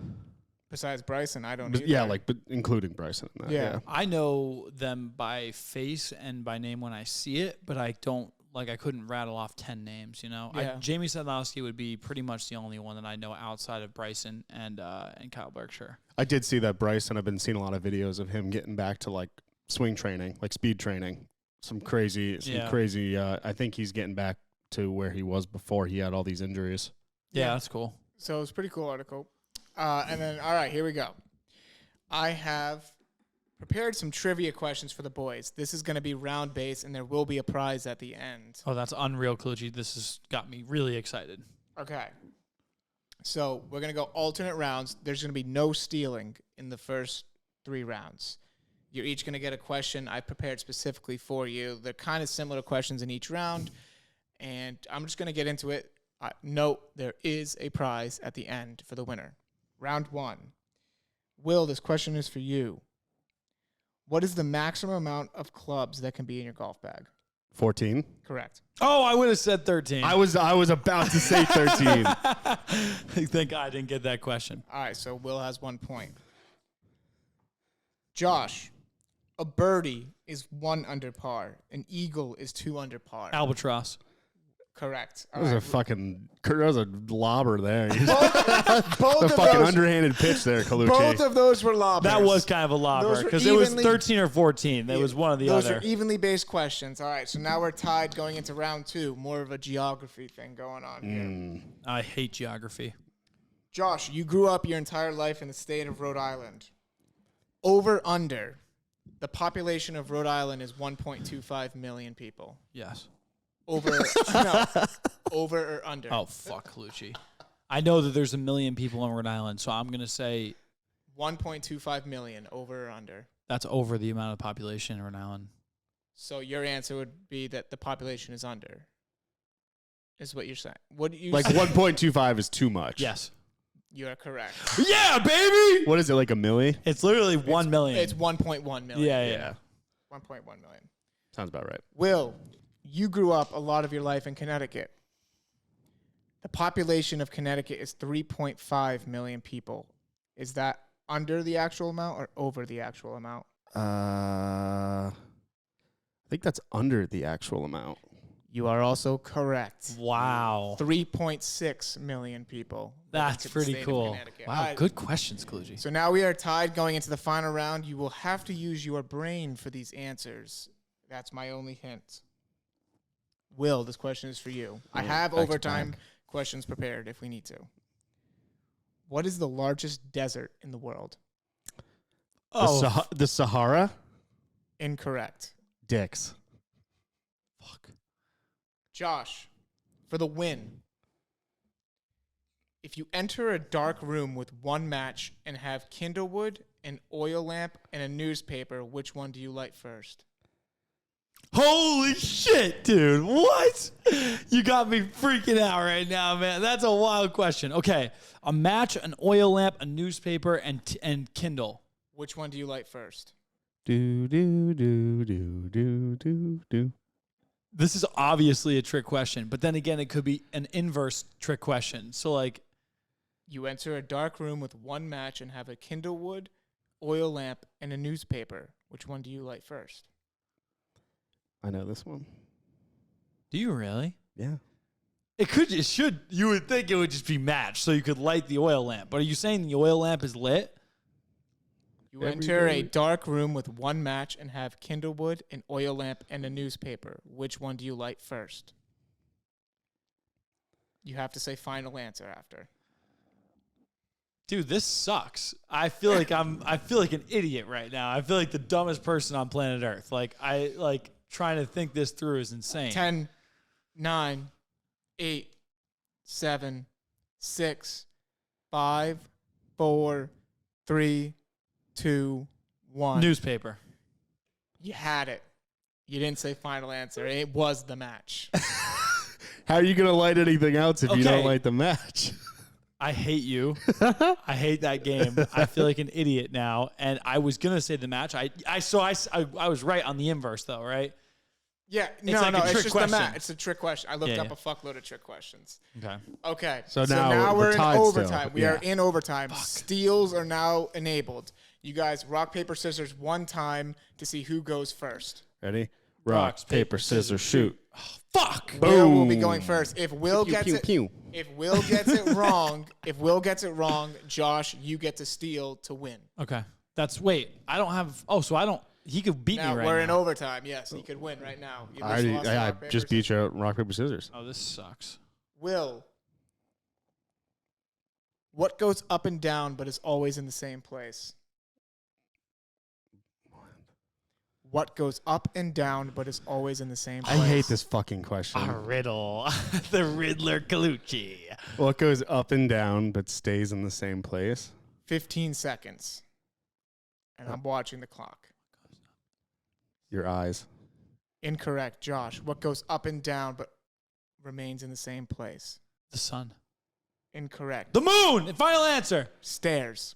Besides Bryson, I don't But, either. yeah, like but including Bryson. In that, Yeah. I know them by face and by name when I see it, but I don't, like I couldn't rattle off 10 names, you know? Yeah. Jamie Sedlowski would be pretty much the only one that I know outside of Bryson and Kyle Berkshire. I did see that Bryson. I've been seeing a lot of videos of him getting back to like swing training, like speed training. Some crazy. I think he's getting back to where he was before he had all these injuries. Yeah, that's cool. So it's a pretty cool article. And then, all right, here we go. I have prepared some trivia questions for the boys. This is going to be round based, and there will be a prize at the end. Oh, that's unreal, Kluchi. This has got me really excited. Okay. So we're going to go alternate rounds. There's going to be no stealing in the first 3 rounds. You're each going to get a question I prepared specifically for you. They're kind of similar questions in each round, and I'm just going to get into it. Note, there is a prize at the end for the winner. Round 1. Will, this question is for you. What is the maximum amount of clubs that can be in your golf bag? 14. Correct. Oh, I would have said 13. I was about to say 13. Thank God I didn't get that question. All right, so Will has 1 point. Josh, a birdie is 1 under par. An eagle is 2 under par. Albatross. Correct. That was a lobber there. Both A of fucking those, underhanded pitch there, Colucci. both of those were lobbers. That was kind of a lobber Those were because it was evenly- 13 or 14. That was one or the Those other. are evenly based questions. All right, so now we're tied going into round 2. More of a geography thing going on here. I hate geography. Josh, you grew up your entire life in the state of Rhode Island. Over under, the population of Rhode Island is 1.25 million people. Yes. Over over or under? Oh, fuck, Lucci. I know that there's 1 million people in Rhode Island, so I'm going to say 1.25 million, over or under? that's over the amount of population in Rhode Island. So your answer would be that the population is under, is what you're saying. What do you Like say? 1.25 is too much. Yes. You are correct. Yeah, baby! What is it, like a milli? It's literally 1 million. It's 1.1 million. Yeah. 1.1 million. Sounds about right. Will, you grew up a lot of your life in Connecticut. The population of Connecticut is 3.5 million people. Is that under the actual amount or over the actual amount? I think that's under the actual amount. You are also correct. Wow. 3.6 million people. That's live in the pretty state of cool. Connecticut. Wow, good questions, Kluji. So now we are tied going into the final round. You will have to use your brain for these answers. That's my only hint. Will, this question is for you. I have back to overtime back. questions prepared if we need to. What is the largest desert in the world? The Sahara? Incorrect. Dicks. Fuck. Josh, for the win. If you enter a dark room with one match and have kindlewood, an oil lamp, and a newspaper, which one do you light first? Holy shit, dude. What? You got me freaking out right now, man. That's a wild question. Okay. A match, an oil lamp, a newspaper, and Kindle. Which one do you light first? Do, do, do, do, do, do, do. This is obviously a trick question, but then again, it could be an inverse trick question. So, like, You enter a dark room with one match and have a kindlewood, oil lamp, and a newspaper. Which one do you light first? I know this one. do you really? Yeah. It should. You would think it would just be matched, so you could light the oil lamp. But are you saying the oil lamp is lit? You enter a dark room with one match and have kindlewood, an oil lamp, and a newspaper. Which one do you light first? You have to say final answer after. Dude, this sucks. I feel like an idiot right now. I feel like the dumbest person on planet Earth. Trying to think this through is insane. 10, 9, 8, 7, 6, 5, 4, 3, 2, 1. Newspaper. You had it. You didn't say final answer. It was the match. How are you going to light anything else if you don't light the match? I hate you. I hate that game. I feel like an idiot now. And I was going to say the match. I was right on the inverse, though, right? Yeah. It's It's just question. the match. It's a trick question. I looked up a fuckload of trick questions. Okay. So now we're in overtime. Still. We are in overtime. Steals are now enabled. You guys rock, paper, scissors one time to see who goes first. Ready? Rock, paper, scissors, shoot. Oh, fuck. Will will be going first. If Will Pew, gets pew, it, pew. if Will gets it wrong, Josh, you get to steal to win. Okay. He could beat me right now. We're in overtime. Yes, he could win right now. You just lost I rock, paper, just beat you at rock, paper, scissors. Oh, this sucks. Will, what goes up and down but is always in the same place? What goes up and down but is always in the same place? I hate this fucking question. A riddle. The Riddler Colucci. What goes up and down but stays in the same place? 15 seconds. And I'm watching the clock. Your eyes. Incorrect, Josh. What goes up and down but remains in the same place? The sun. Incorrect. The moon. Final answer. Stairs.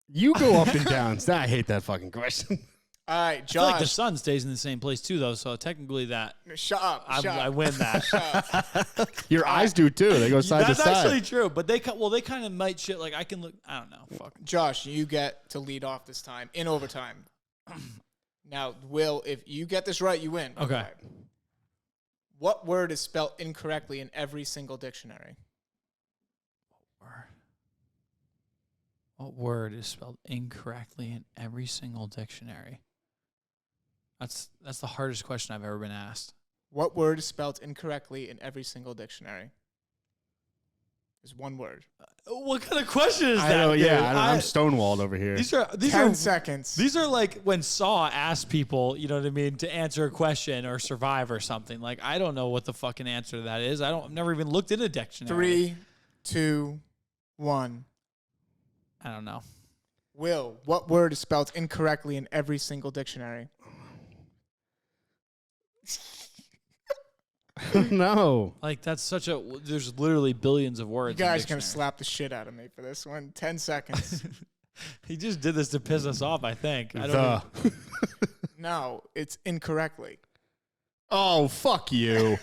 You go up and down. I hate that fucking question. All right, I feel Josh. like the sun stays in the same place too, though. So technically, that Shut up. I win that. Shut up. Your eyes do too. They go side to side. That's actually true. But they kind of might shit. Like I can look. I don't know. Fuck. Josh, you get to lead off this time in overtime. Now, Will, if you get this right, you win. Okay. What word is spelled incorrectly in every single dictionary? What word is spelled incorrectly in every single dictionary? That's the hardest question I've ever been asked. What word is spelled incorrectly in every single dictionary? There's one word. What kind of question is that? I know, dude? I'm stonewalled over here. These are 10 seconds. These are like when Saw asked people, you know what I mean, to answer a question or survive or something. Like I don't know what the fucking answer to that is. I've never even looked in a dictionary. 3, 2, 1. I don't know. Will, what word is spelled incorrectly in every single dictionary? No. Like that's there's literally billions of words. You guys are going to slap the shit out of me for this one. 10 seconds. He just did this to piss us off, I think. No, it's incorrectly. Oh, fuck you.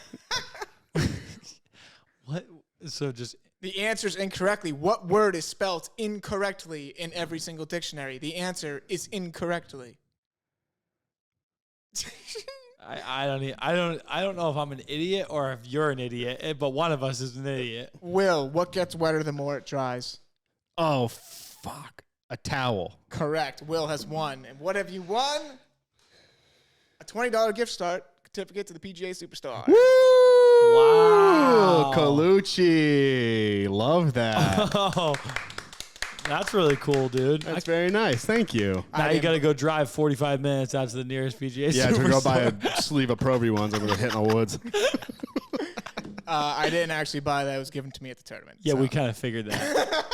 What? So just... The answer is incorrectly. What word is spelled incorrectly in every single dictionary? The answer is incorrectly. I don't know if I'm an idiot or if you're an idiot, but one of us is an idiot. Will, what gets wetter the more it dries? Oh, fuck. A towel. Correct. Will has won. And what have you won? A $20 gift certificate to the PGA Superstar. Woo! Wow. Colucci. Love that. Oh, that's really cool, dude. That's very nice. Thank you. Now you got to go drive 45 minutes out to the nearest PGA Yeah, Superstar. to go buy a sleeve of Pro V ones. I'm going to hit in the woods. I didn't actually buy that. It was given to me at the tournament. Yeah, so. we kind of figured that.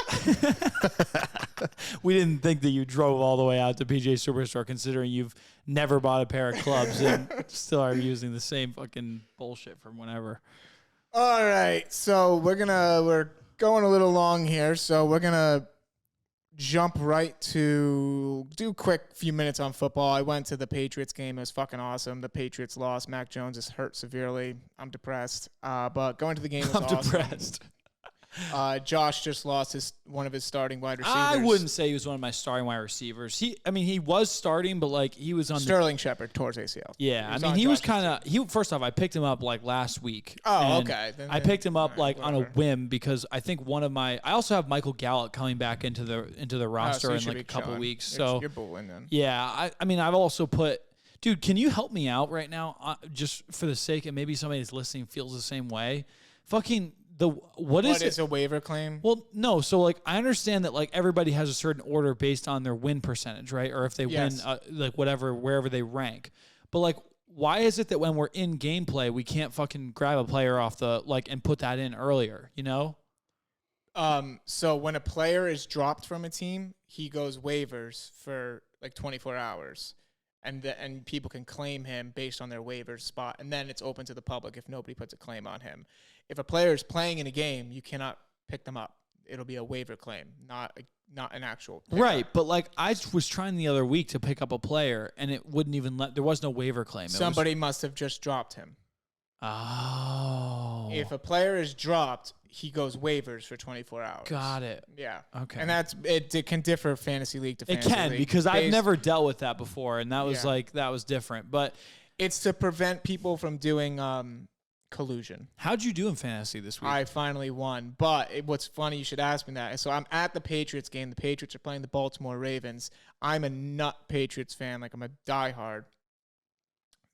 We didn't think that you drove all the way out to PGA Superstore, considering you've never bought a pair of clubs and still are using the same fucking bullshit from whenever. All right, so we're going a little long here, so we're gonna jump right to do a quick few minutes on football. I went to the Patriots game. It was fucking awesome. The Patriots lost. Mac Jones is hurt severely. I'm depressed. But going to the game was awesome. Depressed. Josh just lost one of his starting wide receivers. I wouldn't say he was one of my starting wide receivers. He was starting, but like he was on Sterling Shepard towards ACL. Yeah, he was kind of first off, I picked him up like last week. Oh, okay. I picked him up on a whim because I think I also have Michael Gallup coming back into the roster in like a couple weeks. So you're bulling then. Yeah, I've also put. Dude, can you help me out right now? Just for the sake, and maybe somebody that's listening feels the same way. Fucking what is a waiver claim? Well, no. So like, I understand that like everybody has a certain order based on their win percentage, right? Or if they win, like wherever they rank. But like, why is it that when we're in gameplay, we can't fucking grab a player off the and put that in earlier? You know? So when a player is dropped from a team, he goes waivers for like 24 hours. And people can claim him based on their waiver spot, and then it's open to the public if nobody puts a claim on him. If a player is playing in a game, you cannot pick them up. It'll be a waiver claim, not an actual pickup. Right, but like I was trying the other week to pick up a player, and it wouldn't even there was no waiver claim. Somebody must have just dropped him. Oh. If a player is dropped, he goes waivers for 24 hours. Got it. Yeah. Okay. And it can differ fantasy league to fantasy league. It can, because I've never dealt with that before, and that was that was different. But it's to prevent people from doing collusion. How'd you do in fantasy this week? I finally won. But what's funny, you should ask me that. So I'm at the Patriots game. The Patriots are playing the Baltimore Ravens. I'm a nut Patriots fan. Like, I'm a diehard.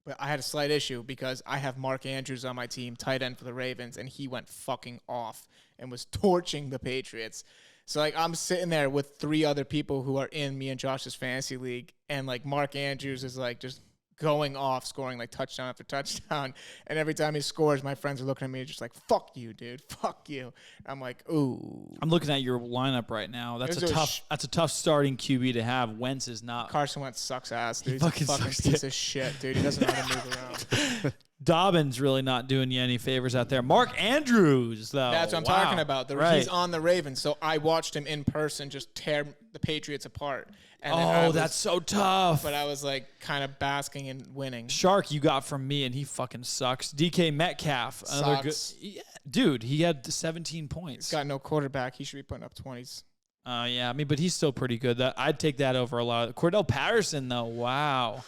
But I had a slight issue because I have Mark Andrews on my team, tight end for the Ravens, and he went fucking off and was torching the Patriots. So, like, I'm sitting there with 3 other people who are in me and Josh's fantasy league, and, like, Mark Andrews is, like, just going off, scoring, like, touchdown after touchdown. And every time he scores, my friends are looking at me just like, fuck you, dude. Fuck you. I'm like, ooh. I'm looking at your lineup right now. That's a tough starting QB to have. Wentz is not. Carson Wentz sucks ass, dude. He He's a fucking piece of shit, dude. He doesn't know how to move around. Dobbins really not doing you any favors out there. Mark Andrews, though. That's what I'm talking about. He's on the Ravens, so I watched him in person just tear the Patriots apart. And that's so tough. But I was like kind of basking in winning. Shark you got from me, and he fucking sucks. DK Metcalf, another good. Yeah, dude, he had 17 points. He's got no quarterback. He should be putting up 20s. Yeah, but he's still pretty good. I'd take that over a lot. Cordell Patterson, though, wow.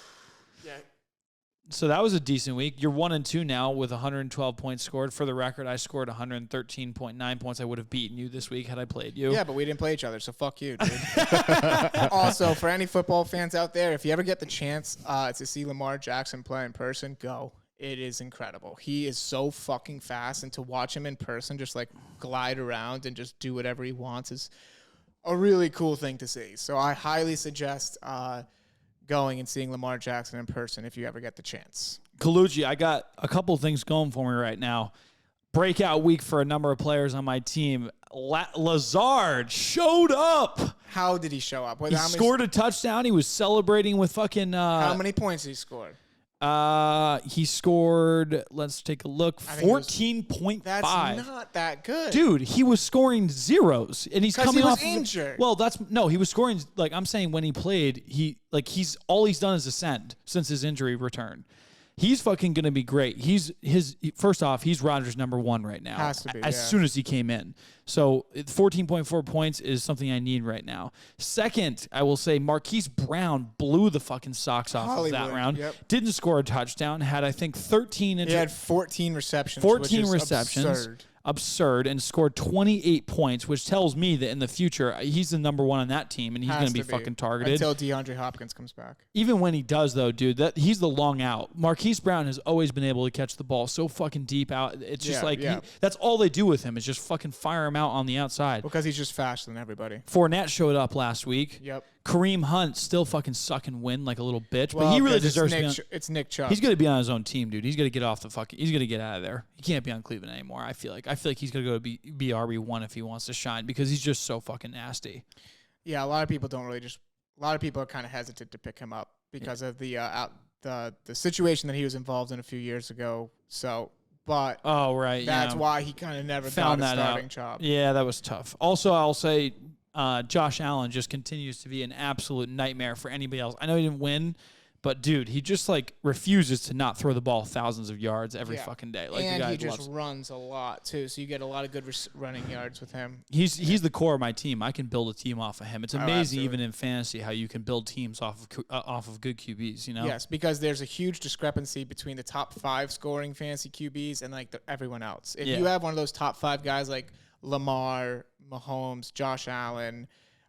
Yeah. So that was a decent week. You're 1-2 now with 112 points scored. For the record, I scored 113.9 points. I would have beaten you this week had I played you. Yeah, but we didn't play each other, so fuck you, dude. Also, for any football fans out there, if you ever get the chance to see Lamar Jackson play in person, go. It is incredible. He is so fucking fast, and to watch him in person just like glide around and just do whatever he wants is a really cool thing to see. So I highly suggest going and seeing Lamar Jackson in person if you ever get the chance. Colucci, I got a couple things going for me right now. Breakout week for a number of players on my team. Lazard showed up. How did he show up? He scored a touchdown. He was celebrating with fucking... how many points did he score? He scored, let's take a look, 14.5. That's not that good. Dude, he was scoring zeros, and he's coming off injured. Well, he was scoring, like I'm saying, when he played, he's done is ascend since his injury return. He's fucking going to be great. First off, he's Rodgers' number 1 right now. Has to be, as soon as he came in. So 14.4 points is something I need right now. Second, I will say Marquise Brown blew the fucking socks off of that round. Yep. Didn't score a touchdown. Had, I think, 13. He had 14 receptions. 14 receptions. Absurd. And scored 28 points, which tells me that in the future he's the number 1 on that team, and he's going to be fucking targeted until DeAndre Hopkins comes back. Even when he does, though, dude, he's the long out. Marquise Brown has always been able to catch the ball so fucking deep out. It's just that's all they do with him is just fucking fire him out on the outside. Because he's just faster than everybody. Fournette showed up last week. Yep. Kareem Hunt still fucking suck and win like a little bitch, but he really deserves to be on. It's Nick Chubb. He's going to be on his own team, dude. He's going to get off the fucking. He's going to get out of there. He can't be on Cleveland anymore. I feel like he's going to go be RB1 if he wants to shine because he's just so fucking nasty. Yeah, a lot of people are kind of hesitant to pick him up because of the situation that he was involved in a few years ago. So, but that's why he kind of never got a starting job. Yeah, that was tough. Also, I'll say. Josh Allen just continues to be an absolute nightmare for anybody else. I know he didn't win, But dude, he just like refuses to not throw the ball thousands of yards every Yeah. fucking day. Like and the guy he just loves. runs a lot too, so you get a lot of good running yards with him. He's the core of my team. I can build a team off of him. It's amazing, absolutely. even in fantasy, how you can build teams off of good QBs. You know? Yes, because there's a huge discrepancy between the top 5 scoring fantasy QBs and like everyone else. If you have one of those top 5 guys like Lamar, Mahomes, Josh Allen,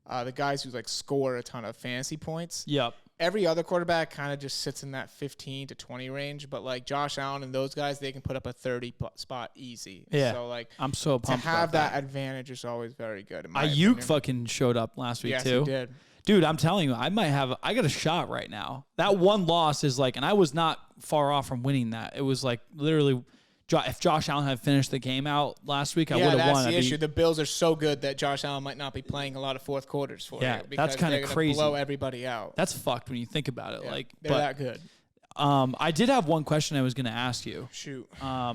the guys who like score a ton of fantasy points. Yep. Every other quarterback kind of just sits in that 15 to 20 range, but like Josh Allen and those guys, they can put up a 30 spot easy. Yeah. So like I'm so pumped to have about that advantage is always very good. Ayuk fucking showed up last week yes, too. he did. Dude, I'm telling you, I got a shot right now. That one loss is like, and I was not far off from winning that. It was like literally, if Josh Allen had finished the game out last week, I would have won. That's the issue. The Bills are so good that Josh Allen might not be playing a lot of fourth quarters for you. Because that's kind of crazy. Blow everybody out. That's fucked when you think about it. Yeah, like they're that good. I did have one question I was going to ask you. Shoot. How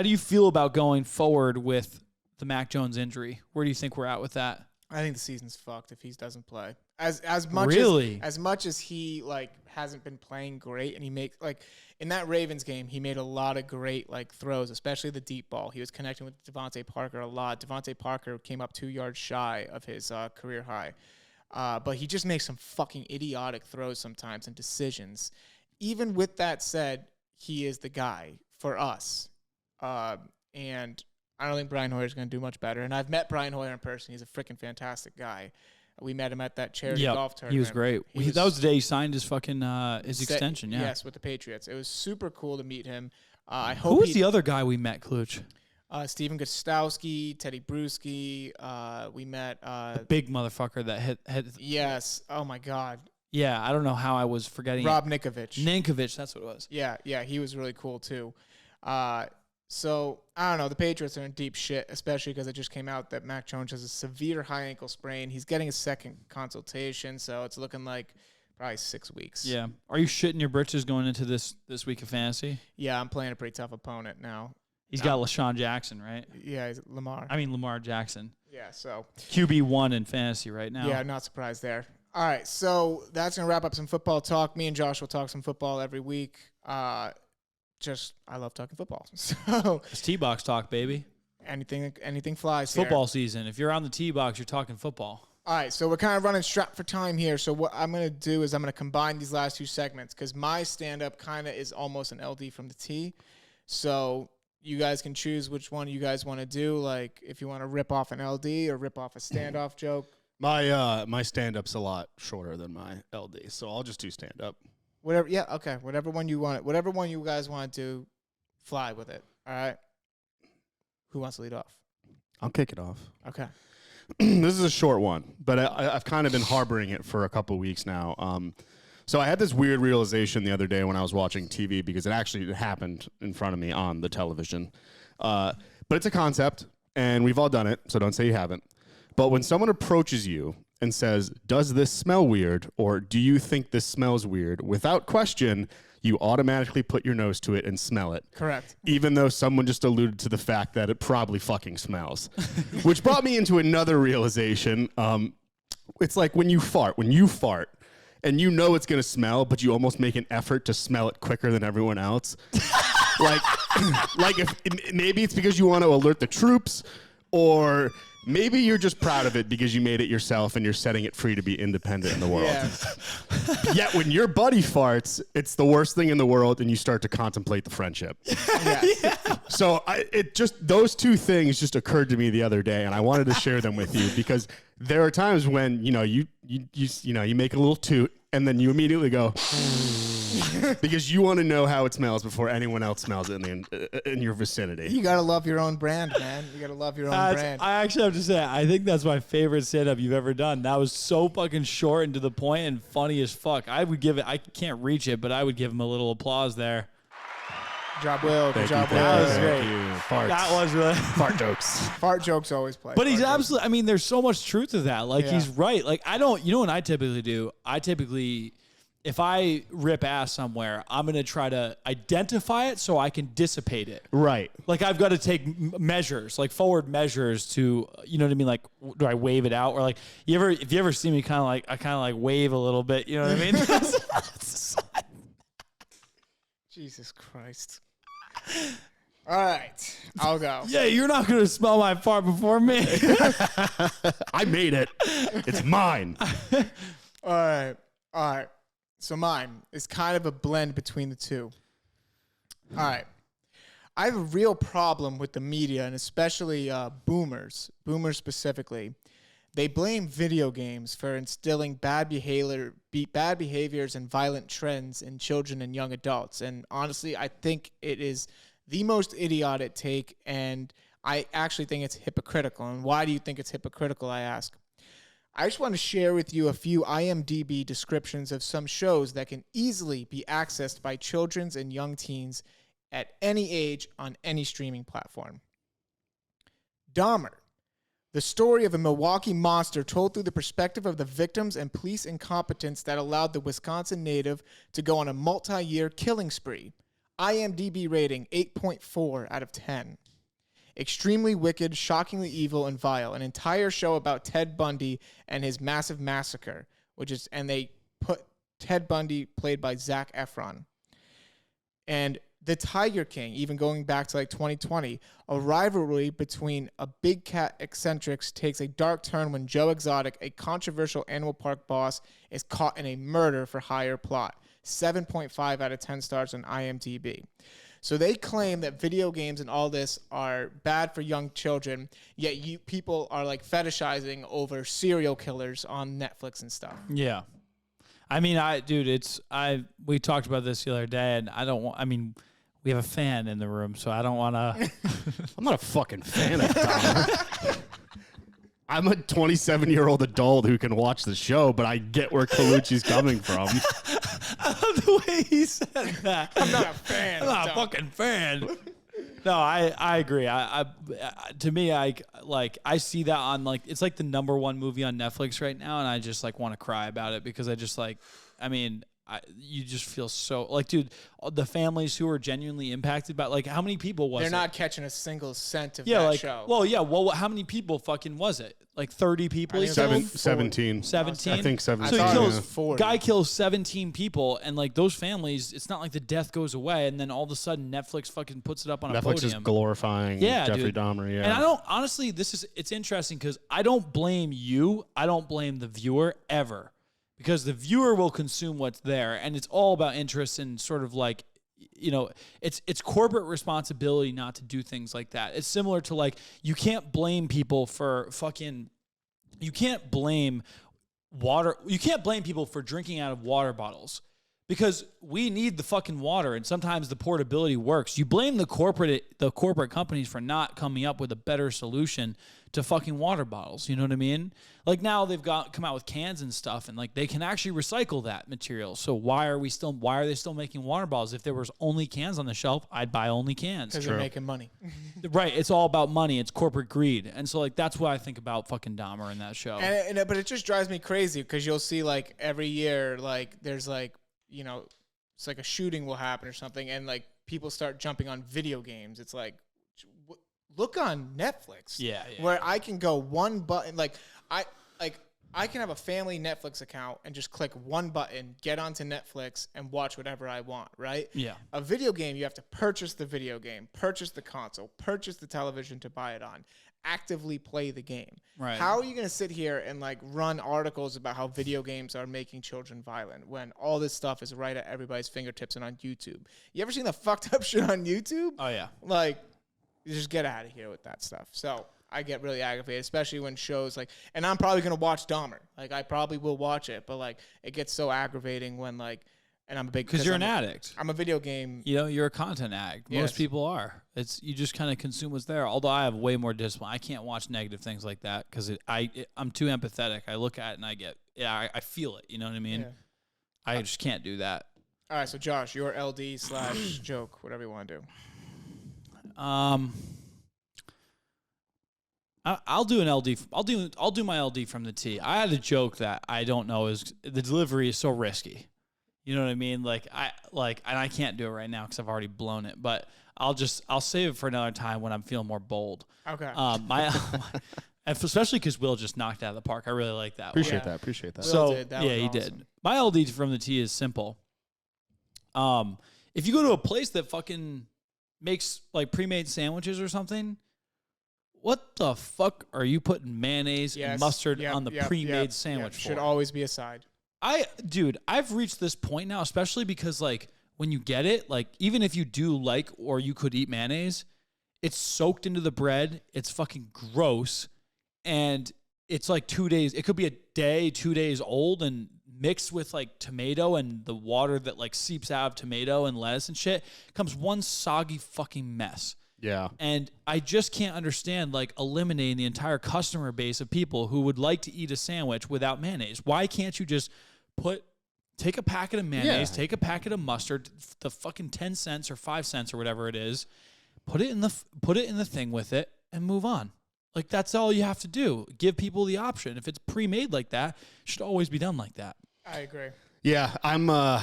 do you feel about going forward with the Mac Jones injury? Where do you think we're at with that? I think the season's fucked if he doesn't play. As much as he like hasn't been playing great, and he makes like in that Ravens game, he made a lot of great like throws, especially the deep ball. He was connecting with Devontae Parker a lot. Devontae Parker came up 2 yards shy of his career high, but he just makes some fucking idiotic throws sometimes and decisions. Even with that said, he is the guy for us, and I don't think Brian Hoyer is going to do much better. And I've met Brian Hoyer in person. He's a freaking fantastic guy. We met him at that charity golf tournament. He was great. That was the day he signed his fucking his extension. Yeah. Yes, with the Patriots. It was super cool to meet him. I Who hope was the other guy we met, Kluch? Steven Gostowski, Teddy Bruschi. We met the big motherfucker that hit. Yes. Oh my God. Yeah, I don't know how I was forgetting. Rob Ninkovich. That's what it was. Yeah, he was really cool too. So, I don't know. The Patriots are in deep shit, especially because it just came out that Mac Jones has a severe high ankle sprain. He's getting a second consultation, so it's looking like probably 6 weeks. Yeah. Are you shitting your britches going into this week of fantasy? Yeah, I'm playing a pretty tough opponent now. He's got LaShawn Jackson, right? Yeah, he's Lamar. Lamar Jackson. Yeah, so. QB1 in fantasy right now. Yeah, not surprised there. All right, so that's going to wrap up some football talk. Me and Josh will talk some football every week. I love talking football. So it's T-box talk, baby. Anything flies football season. If you're on the T-box, you're talking football. All right, so we're kind of running strapped for time here. So what I'm going to do is I'm going to combine these last 2 segments because my stand-up kind of is almost an LD from the T. So you guys can choose which one you guys want to do, like if you want to rip off an LD or rip off a standoff joke. My stand-up's a lot shorter than my LD, so I'll just do stand-up. Whatever, yeah, okay. Whatever one you want, whatever one you guys want to do, fly with it. All right. Who wants to lead off? I'll kick it off. Okay. This is a short one, but I've kind of been harboring it for a couple weeks now. So I had this weird realization the other day when I was watching TV because it happened in front of me on the television. But it's a concept, and we've all done it, so don't say you haven't. But when someone approaches you and says, "Does this smell weird?" or "Do you think this smells weird?" without question, you automatically put your nose to it and smell it. Correct. Even though someone just alluded to the fact that it probably fucking smells. Which brought me into another realization. It's like when you fart and you know it's going to smell, but you almost make an effort to smell it quicker than everyone else. like maybe it's because you want to alert the troops, or maybe you're just proud of it because you made it yourself and you're setting it free to be independent in the world. Yes. Yet when your buddy farts, it's the worst thing in the world, and you start to contemplate the friendship. Yes. Yeah. So those 2 things just occurred to me the other day, and I wanted to share them with you because there are times when you make a little toot and then you immediately go because you want to know how it smells before anyone else smells it in your vicinity. You gotta love your own brand, man. You gotta love your own brand. I actually have to say, I think that's my favorite stand-up you've ever done. That was so fucking short and to the point and funny as fuck. I can't reach it, but I would give him a little applause there. Good job, Will. Good job, Will. That was great. Farts. That was really Fart jokes. Fart jokes always play. But he's absolutely, I mean, there's so much truth to that. Like, he's right. Like, you know what I typically do? If I rip ass somewhere, I'm going to try to identify it so I can dissipate it. Right. Like, I've got to take measures, like forward measures to, you know what I mean? Like, do I wave it out? Or like, if you ever see me I kind of like wave a little bit, you know what I mean? Jesus Christ. All right, I'll go. Yeah, you're not gonna smell my fart before me. I made it. It's mine. All right. So mine is kind of a blend between the two. All right. I have a real problem with the media, and especially boomers specifically. They blame video games for instilling bad behaviors and violent trends in children and young adults. And honestly, I think it is the most idiotic take, and I actually think it's hypocritical. And why do you think it's hypocritical, I ask? I just want to share with you a few IMDb descriptions of some shows that can easily be accessed by children and young teens at any age on any streaming platform. Dahmer, the story of a Milwaukee monster told through the perspective of the victims and police incompetence that allowed the Wisconsin native to go on a multi-year killing spree. IMDb rating 8.4 out of 10. Extremely wicked, shockingly evil, and vile. An entire show about Ted Bundy and his massive massacre, and they put Ted Bundy played by Zac Efron. And The Tiger King, even going back to like 2020, a rivalry between a big cat eccentrics takes a dark turn when Joe Exotic, a controversial Animal Park boss, is caught in a murder for hire plot. 7.5 out of 10 stars on IMDb. So they claim that video games and all this are bad for young children, yet people are like fetishizing over serial killers on Netflix and stuff. Yeah. I mean, we talked about this the other day, and we have a fan in the room, so I don't want to. I'm not a fucking fan of Dahmer. I'm a 27-year-old adult who can watch the show, but I get where Colucci's coming from. I love the way he said that. I'm not a fan. I'm not a fucking fan. No, I agree. To me, I see that on it's like the #1 movie on Netflix right now, and I just want to cry about it because I just you just feel so dude, the families who are genuinely impacted by how many people was They're it? not catching a single cent of that show. Well, how many people fucking was it? 30 people he killed? 17. 17? I think 17. So he kills 40. Guy kills 17 people, and those families, it's not like the death goes away, and then all of a sudden Netflix fucking puts it up on a podium. Netflix is glorifying Jeffrey Dahmer, And I don't, honestly, it's interesting because I don't blame you. I don't blame the viewer ever. Because the viewer will consume what's there, and it's all about interest and sort of it's corporate responsibility not to do things like that. It's similar to you can't blame people for you can't blame people for drinking out of water bottles because we need the fucking water, and sometimes the portability works. You blame the corporate companies for not coming up with a better solution to fucking water bottles. You know what I mean? Now they've come out with cans and stuff, and they can actually recycle that material. So why are they still making water bottles? If there was only cans on the shelf, I'd buy only cans. Because they're making money. Right. It's all about money. It's corporate greed. And so that's what I think about fucking Dahmer in that show. But it just drives me crazy because you'll see every year, there's it's a shooting will happen or something, and people start jumping on video games. It's look on Netflix. Yeah. Where I can go one button, I can have a family Netflix account and just click one button, get onto Netflix, and watch whatever I want, right? Yeah. A video game, you have to purchase the video game, purchase the console, purchase the television to buy it on, actively play the game. Right. How are you going to sit here and run articles about how video games are making children violent when all this stuff is right at everybody's fingertips and on YouTube? You ever seen the fucked up shit on YouTube? Oh, yeah. You just get out of here with that stuff. So I get really aggravated, especially when shows and I'm probably going to watch Dahmer. I probably will watch it, but it gets so aggravating when and I'm a big... Because you're an addict. I'm a video game... You're a content addict. Yes. Most people are. You just kind of consume what's there. Although I have way more discipline. I can't watch negative things like that because I'm too empathetic. I look at it and I feel it. You know what I mean? Yeah. I just can't do that. All right, so Josh, your LD/joke, whatever you want to do. I'll do an LD. I'll do my LD from the tee. I had a joke that I don't know is the delivery is so risky. You know what I mean? And I can't do it right now because I've already blown it. But I'll save it for another time when I'm feeling more bold. Okay. Especially because Will just knocked it out of the park. I really like that. Appreciate that. So Will did. That was he awesome. did. My LD from the tee is simple. If you go to a place that fucking makes like pre-made sandwiches or something, what the fuck are you putting mayonnaise and mustard on the pre-made sandwich for? Should always be a side. Dude, I've reached this point now, especially because like when you get it, like even if you do like or you could eat mayonnaise, it's soaked into the bread. It's fucking gross. And it's like 2 days. It could be a day, 2 days old and mixed with like tomato and the water that like seeps out of tomato and lettuce and shit. Comes one soggy fucking mess. Yeah. And I just can't understand like eliminating the entire customer base of people who would like to eat a sandwich without mayonnaise. Why can't you just take a packet of mayonnaise, take a packet of mustard, the fucking 10 cents or 5 cents or whatever it is, put it in the thing with it and move on. Like that's all you have to do. Give people the option. If it's pre-made like that, it should always be done like that. I agree. Yeah, I'm, I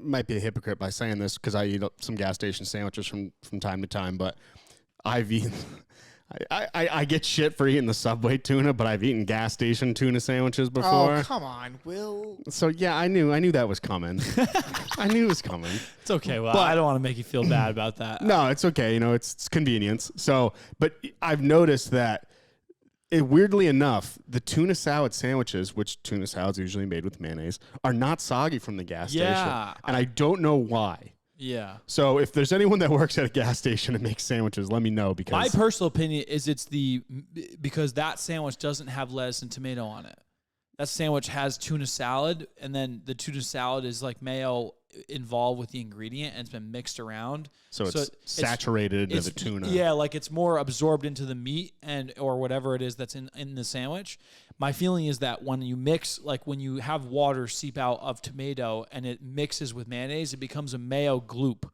might be a hypocrite by saying this because I eat some gas station sandwiches from time to time, but I've eaten, I get shit for eating the Subway tuna, but I've eaten gas station tuna sandwiches before. Oh, come on, Will. So yeah, I knew that was coming. I knew it was coming. It's okay. Well, I don't want to make you feel bad about that. No, it's okay. It's convenience. So, but I've noticed that weirdly enough, the tuna salad sandwiches, which tuna salads are usually made with mayonnaise, are not soggy from the gas station. And I don't know why. Yeah. So if there's anyone that works at a gas station and makes sandwiches, let me know. Because my personal opinion is because that sandwich doesn't have lettuce and tomato on it. That sandwich has tuna salad, and then the tuna salad is like mayo involved with the ingredient, and it's been mixed around. So it's saturated into the tuna. Yeah, like it's more absorbed into the meat or whatever it is that's in the sandwich. My feeling is that when you mix, like when you have water seep out of tomato and it mixes with mayonnaise, it becomes a mayo gloop.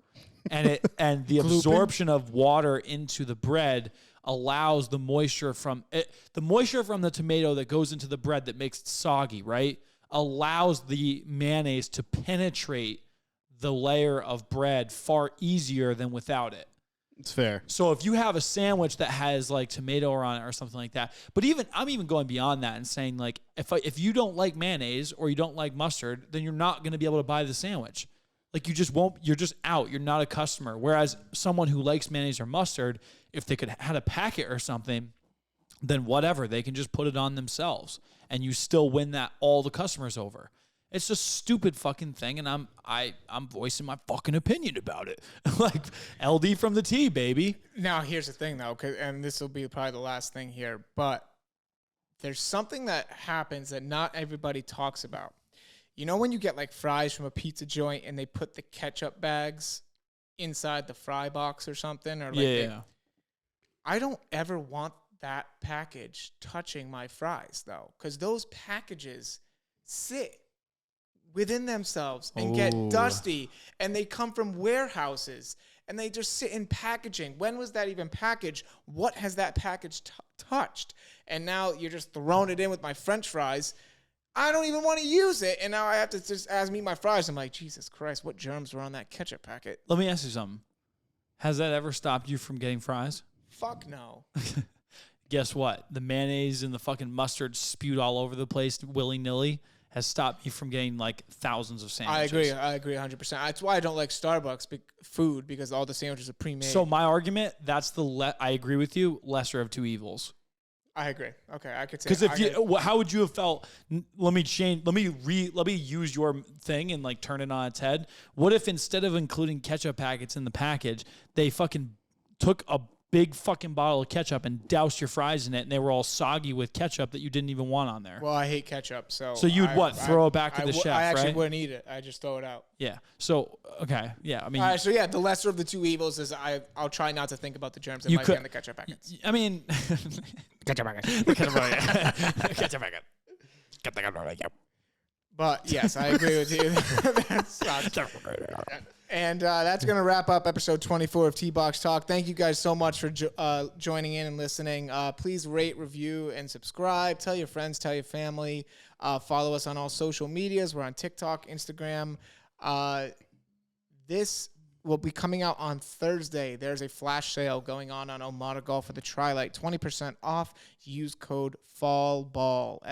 And the absorption of water into the bread allows the moisture from the tomato that goes into the bread that makes it soggy, right? Allows the mayonnaise to penetrate the layer of bread far easier than without it. It's fair. So if you have a sandwich that has like tomato on it or something like that, but I'm even going beyond that and saying like if you don't like mayonnaise or you don't like mustard, then you're not going to be able to buy the sandwich. Like you just won't. You're just out. You're not a customer. Whereas someone who likes mayonnaise or mustard, if they could had a packet or something, then whatever, they can just put it on themselves, and you still win all the customers over. It's just a stupid fucking thing, and I'm voicing my fucking opinion about it. Like LD from the T, baby. Now here's the thing though, and this will be probably the last thing here, but there's something that happens that not everybody talks about. You know when you get like fries from a pizza joint and they put the ketchup bags inside the fry box or something, or like I don't ever want that package touching my fries though, because those packages sit within themselves and get dusty, and they come from warehouses and they just sit in packaging. When was that even packaged? What has that package touched? And now you're just throwing it in with my French fries. I don't even want to use it, and now I have to just ask me my fries. I'm like, Jesus Christ, what germs were on that ketchup packet? Let me ask you something. Has that ever stopped you from getting fries? Fuck no. Guess what? The mayonnaise and the fucking mustard spewed all over the place willy-nilly has stopped you from getting like thousands of sandwiches. I agree 100%. That's why I don't like Starbucks food, because all the sandwiches are pre-made. So my argument, I agree with you, lesser of two evils. I agree. Okay, I could say. Because how would you have felt? Let me use your thing and like turn it on its head. What if instead of including ketchup packets in the package, they fucking took a big fucking bottle of ketchup and doused your fries in it, and they were all soggy with ketchup that you didn't even want on there? Well, I hate ketchup, so you'd throw it back to the chef, I actually right? wouldn't eat it. I just throw it out. Yeah. So okay. Yeah. I mean. All right. So yeah, the lesser of the two evils is I'll try not to think about the germs that might be on the ketchup packets. I mean. Ketchup packet. Ketchup packet. But yes, I agree with you. And that's going to wrap up episode 24 of T-Box Talk. Thank you guys so much for joining in and listening. Please rate, review, and subscribe. Tell your friends, tell your family. Follow us on all social medias. We're on TikTok, Instagram. This will be coming out on Thursday. There's a flash sale going on OMADA Golf for the Tri-Light. 20% off. Use code FALLBALL,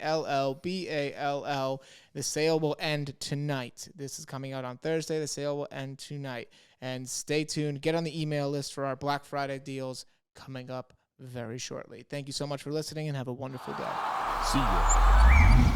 FALLBALL. The sale will end tonight. This is coming out on Thursday. The sale will end tonight. And stay tuned. Get on the email list for our Black Friday deals coming up very shortly. Thank you so much for listening and have a wonderful day. See you.